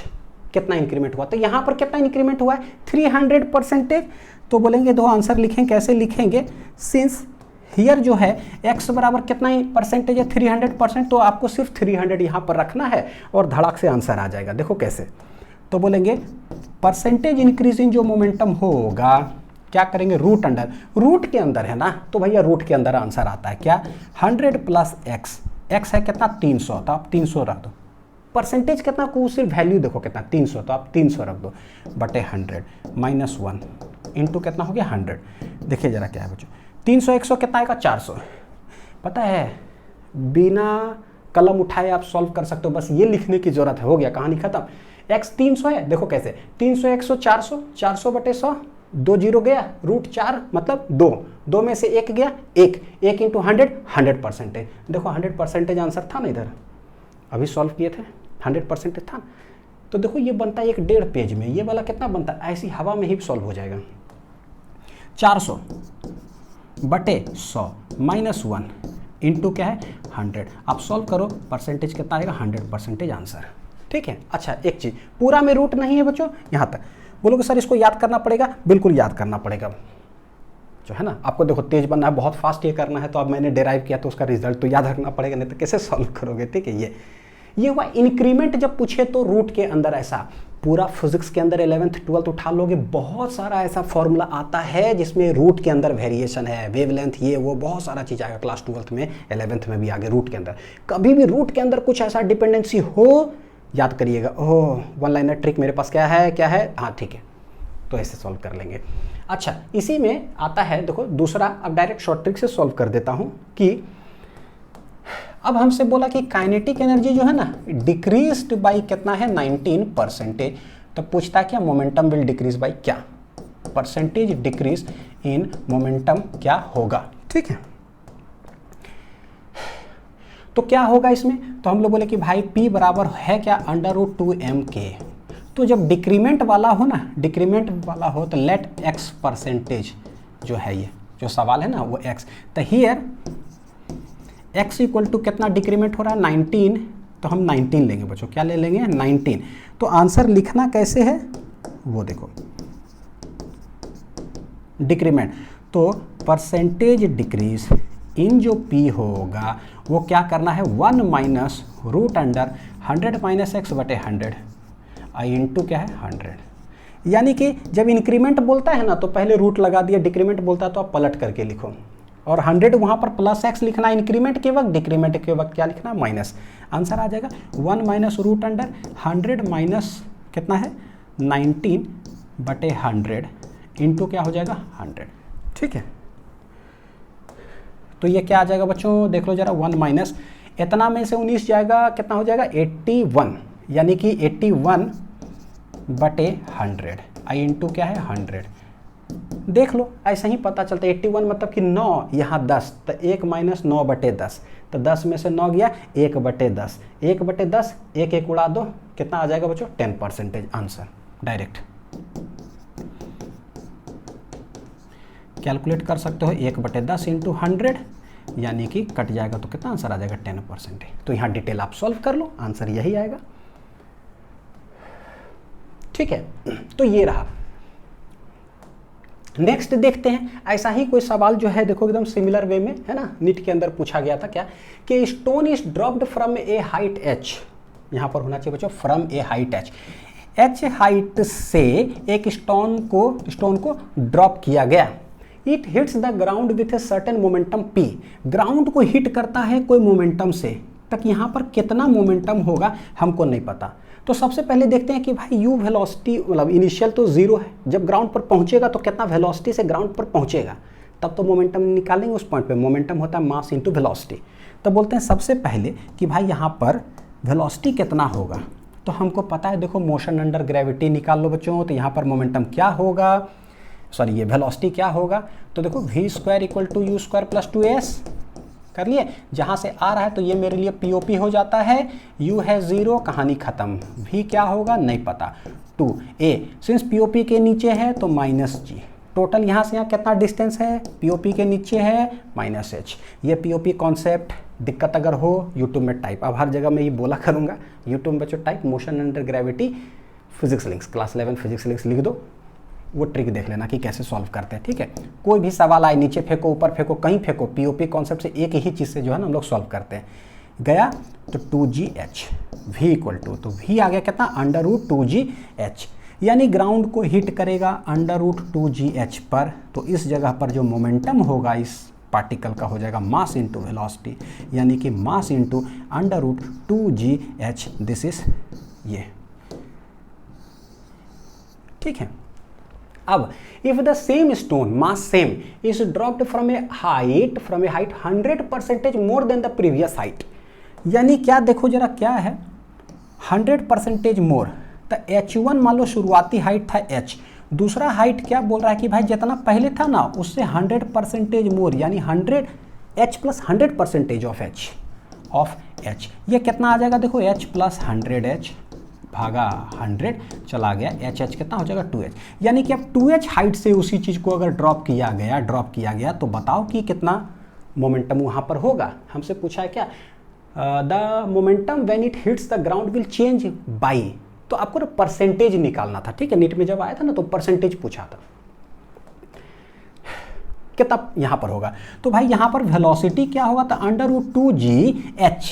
कितना इंक्रीमेंट हुआ। तो यहाँ पर कितना इंक्रीमेंट हुआ है 300%। तो बोलेंगे दो आंसर लिखें, कैसे लिखेंगे, सिंस हियर जो है x बराबर कितना परसेंटेज है 300%, तो आपको सिर्फ 300 यहाँ पर रखना है और धड़ाक से आंसर आ जाएगा। देखो कैसे, तो बोलेंगे परसेंटेज इंक्रीज इन जो मोमेंटम होगा, क्या करेंगे, रूट अंडर, रूट के अंदर है ना, तो भैया रूट के अंदर आंसर आता है क्या 100 प्लस x है कितना 300, तो आप 300 रख दो। परसेंटेज कितना को सिर्फ वैल्यू देखो कितना 300, तो आप 300 रख दो बटे 100 माइनस 1 इंटू कितना हो गया 100। देखिए जरा क्या है बच्चों, 300 100 कितना आएगा 400। पता है बिना कलम उठाए आप सॉल्व कर सकते हो, बस ये लिखने की जरूरत है, हो गया कहानी खत्म। x 300 है, देखो कैसे 300 100 400, 400 बटे 100, 2 जीरो गया, √4 मतलब 2 में से 1 गया 1 इंटू 100% है। देखो 100% आंसर था ना, इधर अभी सॉल्व किए थे 100% था। तो देखो ये बनता है 1.5 पेज में, ये वाला कितना बनता है, ऐसी हवा में ही सॉल्व हो जाएगा। 400 बटे 100 माइनस 1 इंटू क्या है 100। आप सॉल्व करो, परसेंटेज कितना आएगा 100% आंसर। ठीक है। अच्छा एक चीज़, पूरा में रूट नहीं है बच्चों, यहाँ तक बोलोगे सर इसको याद करना पड़ेगा, बिल्कुल याद करना पड़ेगा जो है ना। आपको देखो तेज बनना है, बहुत फास्ट ये करना है, तो अब मैंने डेराइव किया तो उसका रिजल्ट तो याद रखना पड़ेगा, नहीं तो कैसे सॉल्व करोगे। ठीक है। ये हुआ इंक्रीमेंट। जब पूछे तो रूट के अंदर ऐसा पूरा फिजिक्स के अंदर 11th 12th उठा लोगे, बहुत सारा ऐसा फॉर्मूला आता है जिसमें रूट के अंदर वेरिएशन है, वेवलेंथ, ये वो बहुत सारा चीज़ आएगा क्लास 12th में, 11th में भी आगे रूट के अंदर। कभी भी रूट के अंदर कुछ ऐसा डिपेंडेंसी हो, याद करिएगा। ओह, वन लाइनर ट्रिक मेरे पास क्या है, हाँ ठीक है, तो ऐसे सॉल्व कर लेंगे। अच्छा इसी में आता है देखो दूसरा, अब डायरेक्ट शॉर्ट ट्रिक से सॉल्व कर देता हूँ कि अब हमसे बोला कि काइनेटिक एनर्जी जो है ना डिक्रीज्ड बाई कितना है 19%। तो पूछता है क्या मोमेंटम विल डिक्रीज बाई क्या, परसेंटेज डिक्रीज इन मोमेंटम क्या होगा। ठीक है। तो क्या होगा इसमें, तो हम लोग बोले कि भाई P बराबर है क्या √2mk। तो जब डिक्रीमेंट वाला हो ना, डिक्रीमेंट वाला हो तो लेट x परसेंटेज जो है, ये जो सवाल है ना वो x, तो हियर x इक्वल टू कितना डिक्रीमेंट हो रहा है 19, तो हम 19 लेंगे बच्चों। क्या ले लेंगे 19। तो आंसर लिखना कैसे है वो देखो, डिक्रीमेंट तो परसेंटेज डिक्रीज इन जो P होगा वो क्या करना है 1 minus root under 100 minus X बटे 100 आई इंटू क्या है 100। यानी कि जब इंक्रीमेंट बोलता है ना तो पहले रूट लगा दिया, डिक्रीमेंट बोलता है तो आप पलट करके लिखो, और 100 वहाँ पर प्लस एक्स लिखना इंक्रीमेंट के वक्त, डिक्रीमेंट के वक्त क्या लिखना माइनस। आंसर आ जाएगा 1 माइनस रूट अंडर 100 माइनस कितना है 19 बटे 100 इंटू क्या हो जाएगा 100। ठीक है। तो ये क्या आ जाएगा बच्चों, देख लो जरा, 1 माइनस इतना में से 19 जाएगा, कितना हो जाएगा 81, यानी कि 81 बटे 100 आई इंटू क्या है 100। देख लो ऐसा ही पता चलता है, 81 मतलब कि 9, यहाँ 10, तो 1 माइनस 9 बटे 10, तो 10 में से 9 गया 1 बटे 10, 1 बटे 10, 1 1 उड़ा दो, कितना आ जाएगा बच्चों 10% आंसर। डायरेक्ट कैलकुलेट कर सकते हो, 1 बटे 10 इंटू 100, यानी कि कट जाएगा तो कितना आंसर आ जाएगा 10%। तो यहाँ डिटेल आप सॉल्व कर लो, आंसर यही आएगा। ठीक है। तो ये रहा। नेक्स्ट देखते हैं, ऐसा ही कोई सवाल जो है देखो एकदम सिमिलर वे में है ना, नीट के अंदर पूछा गया था क्या कि stone is dropped from A height h, यहाँ पर होना चाहिए बच्चों from A height h height से एक स्टोन को ड्रॉप किया गया। It hits the ground with a certain momentum p, ground को हिट करता है कोई मोमेंटम से, तक यहाँ पर कितना मोमेंटम होगा हमको नहीं पता। तो सबसे पहले देखते हैं कि भाई u वेलोसिटी, मतलब इनिशियल तो 0 है, जब ग्राउंड पर पहुंचेगा तो कितना वेलोसिटी से ग्राउंड पर पहुंचेगा, तब तो मोमेंटम निकालेंगे उस पॉइंट पे। मोमेंटम होता है मास इंटू वेलोसिटी। तो बोलते हैं सबसे पहले कि भाई यहाँ पर वेलोसिटी कितना होगा, तो हमको पता है देखो मोशन अंडर ग्रेविटी निकाल लो बच्चों। तो यहाँ पर मोमेंटम क्या होगा, सॉरी ये वेलोसिटी क्या होगा, तो देखो v square equal to you square plus 2s कर लिए। जहाँ से आ रहा है तो ये मेरे लिए POP हो जाता है, u है 0, कहानी खत्म। v क्या होगा नहीं पता, 2a, सिंस POP के नीचे है तो माइनस g। टोटल यहाँ से यहाँ कितना डिस्टेंस है, POP के नीचे है माइनस h। ये POP कॉन्सेप्ट दिक्कत अगर हो यूट्यूब में टाइप, अब हर जगह मैं ये बोला करूँगा, यूट्यूब में बच्चों type motion under gravity physics links, class 11 physics links लिख दो, वो ट्रिक देख लेना कि कैसे सॉल्व करते हैं। ठीक है। कोई भी सवाल आए, नीचे फेंको, ऊपर फेंको, कहीं फेंको, POP कॉन्सेप्ट से एक ही चीज़ से जो है ना हम लोग सॉल्व करते हैं। गया तो 2gh, v इक्वल टू, तो v आ गया कितना √2gh, यानी ग्राउंड को हिट करेगा √2gh पर। तो इस जगह पर जो मोमेंटम होगा इस पार्टिकल का हो जाएगा मास इंटू वेलोसिटी, यानी कि mass into √2gh, this is ये। ठीक है। अब if the same stone mass same is dropped from A height 100% more than the previous height, यानी क्या देखो जरा क्या है 100% मोर, तो h1 मान लो शुरुआती हाइट था h, दूसरा हाइट क्या बोल रहा है कि भाई जितना पहले था ना उससे 100% मोर, यानी 100h प्लस 100% ऑफ h, ये कितना आ जाएगा देखो h प्लस 100h भागा 100 चला गया, एच एच कितना हो जाएगा 2h। यानी कि अब 2h हाइट से उसी चीज़ को अगर ड्रॉप किया गया तो बताओ कि कितना मोमेंटम वहाँ पर होगा। हमसे पूछा है क्या, the momentum when it hits the ground will change by, तो आपको ना परसेंटेज निकालना था, ठीक है। नीट में जब आया था ना तो परसेंटेज पूछा था, कितना यहाँ पर होगा। तो भाई यहाँ पर वेलोसिटी क्या होगा, तो √2gh,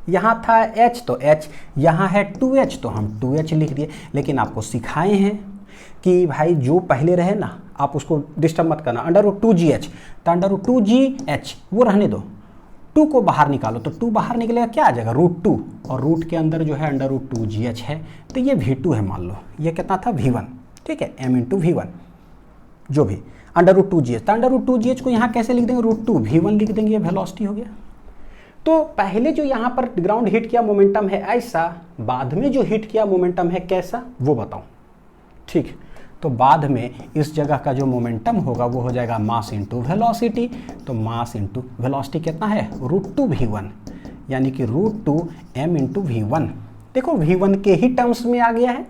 यहाँ था h तो h, यहाँ है 2h तो हम 2h लिख दिए। लेकिन आपको सिखाए हैं कि भाई जो पहले रहे ना आप उसको डिस्टर्ब मत करना, √2gh, तो √2gh वो रहने दो, 2 को बाहर निकालो तो 2 बाहर निकलेगा, क्या आ जाएगा √2, और रूट के अंदर जो है √2gh है, तो ये v2 है, मान लो ये कितना था v1, ठीक है, m × v1 जो भी √2gh, तो √2gh को यहाँ कैसे लिख देंगे, √2 v1 लिख देंगे, ये वेलोसिटी हो गया। तो पहले जो यहाँ पर ग्राउंड हिट किया मोमेंटम है ऐसा, बाद में जो हिट किया मोमेंटम है कैसा वो बताओ, ठीक। तो बाद में इस जगह का जो मोमेंटम होगा वो हो जाएगा मास इंटू वेलोसिटी, तो मास इंटू वेलोसिटी कितना है √2 v1, यानी कि √2 m × v1। देखो v1 के ही टर्म्स में आ गया है,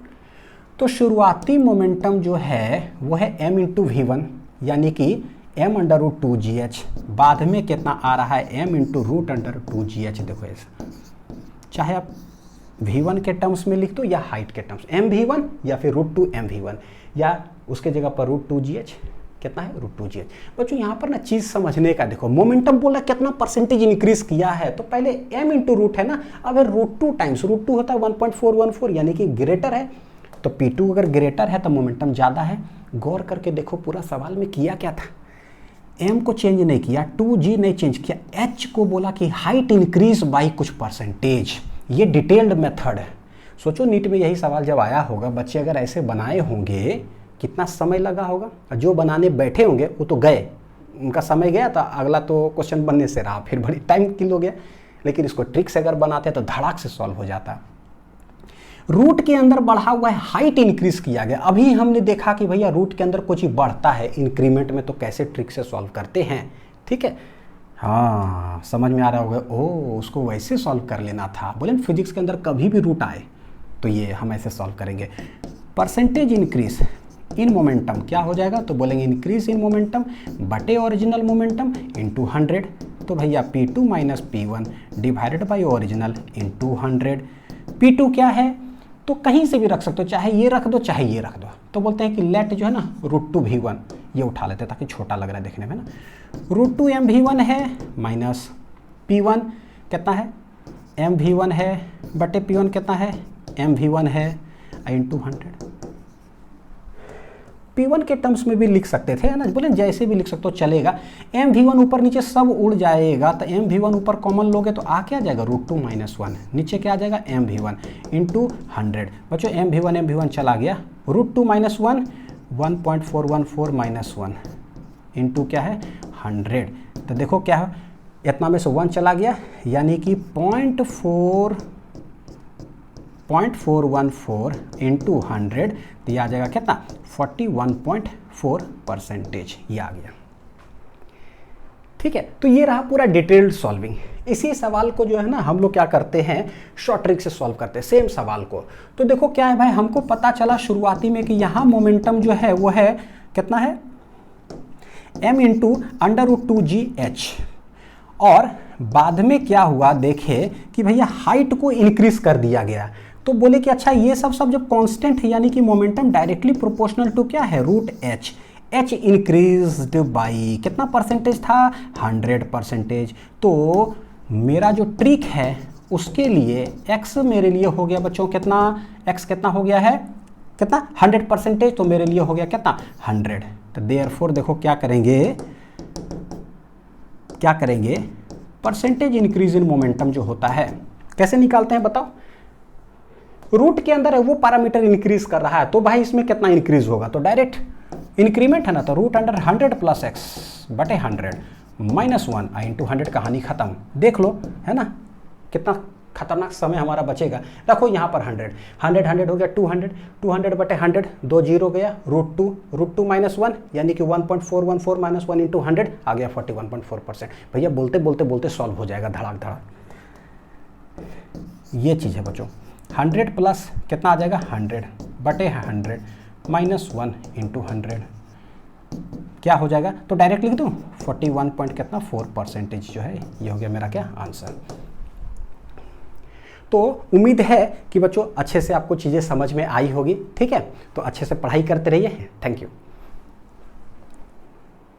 तो शुरुआती मोमेंटम जो है वो है m × v1, यानी कि m √2gh, बाद में कितना आ रहा है m × √2gh। देखो ऐसा, चाहे आप v1 के टर्म्स में लिख दो या हाइट के टर्म्स, mv1 या फिर √2 mv1, या उसके जगह पर √2gh, कितना है √2gh। बच्चों यहाँ पर ना चीज़ समझने का, देखो मोमेंटम बोला कितना परसेंटेज इंक्रीज किया है, तो पहले m × रूट है ना, अब √2 टाइम्स, √2 होता है 1.414, यानी कि ग्रेटर है, तो P2 अगर ग्रेटर है तो मोमेंटम ज़्यादा है। गौर करके देखो पूरा सवाल में किया क्या था, m को चेंज नहीं किया, 2g नहीं चेंज किया, h को बोला कि हाइट इंक्रीज बाई कुछ परसेंटेज। ये डिटेल्ड मेथड है। सोचो नीट में यही सवाल जब आया होगा, बच्चे अगर ऐसे बनाए होंगे कितना समय लगा होगा, और जो बनाने बैठे होंगे वो तो गए, उनका समय गया, तो अगला तो क्वेश्चन बनने से रहा, फिर बड़ी टाइम किल हो गया। लेकिन इसको ट्रिक से अगर बनाते तो धड़ाक से सॉल्व हो जाता। रूट के अंदर बढ़ा हुआ है, हाइट इंक्रीज किया गया। अभी हमने देखा कि भैया रूट के अंदर कुछ बढ़ता है इंक्रीमेंट में, तो कैसे ट्रिक से सॉल्व करते हैं, ठीक है। हाँ समझ में आ रहा होगा, ओ उसको वैसे सॉल्व कर लेना था। बोले फिजिक्स के अंदर कभी भी रूट आए तो ये हम ऐसे सॉल्व करेंगे। परसेंटेज इंक्रीज इन मोमेंटम क्या हो जाएगा, तो बोलेंगे इंक्रीज इन मोमेंटम बटे ओरिजिनल मोमेंटम इंटू 100, तो भैया P2 minus P1 divided by original into 100। P2 क्या है, तो कहीं से भी रख सकते हो, चाहे ये रख दो चाहे ये रख दो। तो बोलते हैं कि लेट जो है ना √2 v1, ये उठा लेते हैं ताकि छोटा लग रहा है देखने में ना। √2 m v1 है माइनस P1 कितना है m v1 है बटे P1 कितना है m v1 है इंटू 100। P1 के टर्म्स में भी लिख सकते थे, है ना, बोले जैसे भी लिख सकते हो चलेगा। m v1 ऊपर नीचे सब उड़ जाएगा, तो m v1 ऊपर कॉमन लोगे तो आ क्या जाएगा √2 माइनस 1, नीचे क्या आ जाएगा m v1 इंटू 100। बच्चों m v1 चला गया, √2 माइनस 1 1.414 माइनस 1 इंटू क्या है 100। तो देखो क्या है, इतना में से 1 चला गया, यानी कि 0.414 इंटू 100, तो ये आ जाएगा कितना 41.4%, ये आ गया, ठीक है। तो ये रहा पूरा डिटेल्ड सॉल्विंग। इसी सवाल को जो है ना हम लोग क्या करते हैं, शॉर्ट ट्रिक से सॉल्व करते हैं सेम सवाल को। तो देखो क्या है भाई, हमको पता चला शुरुआती में कि यहाँ मोमेंटम जो है वो है कितना है m × √2gh, और बाद में क्या हुआ देखे कि भैया हाइट को इंक्रीज कर दिया गया। तो बोले कि अच्छा ये सब जब कांस्टेंट है, यानी कि मोमेंटम डायरेक्टली प्रोपोर्शनल टू क्या है √h, h इंक्रीज्ड बाई कितना परसेंटेज था 100%। तो मेरा जो ट्रिक है उसके लिए x मेरे लिए हो गया बच्चों कितना, x कितना हो गया है कितना 100%, तो मेरे लिए हो गया कितना 100। तो देयरफॉर देखो क्या करेंगे परसेंटेज इंक्रीज इन मोमेंटम जो होता है कैसे निकालते हैं बताओ। रूट के अंदर है वो पैरामीटर इंक्रीज कर रहा है, तो भाई इसमें कितना इंक्रीज होगा, तो डायरेक्ट इंक्रीमेंट है ना, तो √100 प्लस x बटे 100 माइनस 1 इंटू 100, कहानी खत्म। देख लो है ना कितना खतरनाक समय हमारा बचेगा। रखो यहाँ पर 100 हो गया 200 बटे 100, 2 0 गया, √2 माइनस 1 यानी कि 1.414 माइनस 1 इंटू 100 आ गया 41.4%। भैया बोलते सॉल्व हो जाएगा धड़ाक। ये चीज़ है बच्चों, 100 प्लस कितना आ जाएगा 100 बटे 100 माइनस 1 इंटू 100 क्या हो जाएगा, तो डायरेक्ट लिख दूँ 41 पॉइंट कितना 4% जो है ये हो गया मेरा क्या आंसर। तो उम्मीद है कि बच्चों अच्छे से आपको चीज़ें समझ में आई होगी। ठीक है, तो अच्छे से पढ़ाई करते रहिए। Thank you.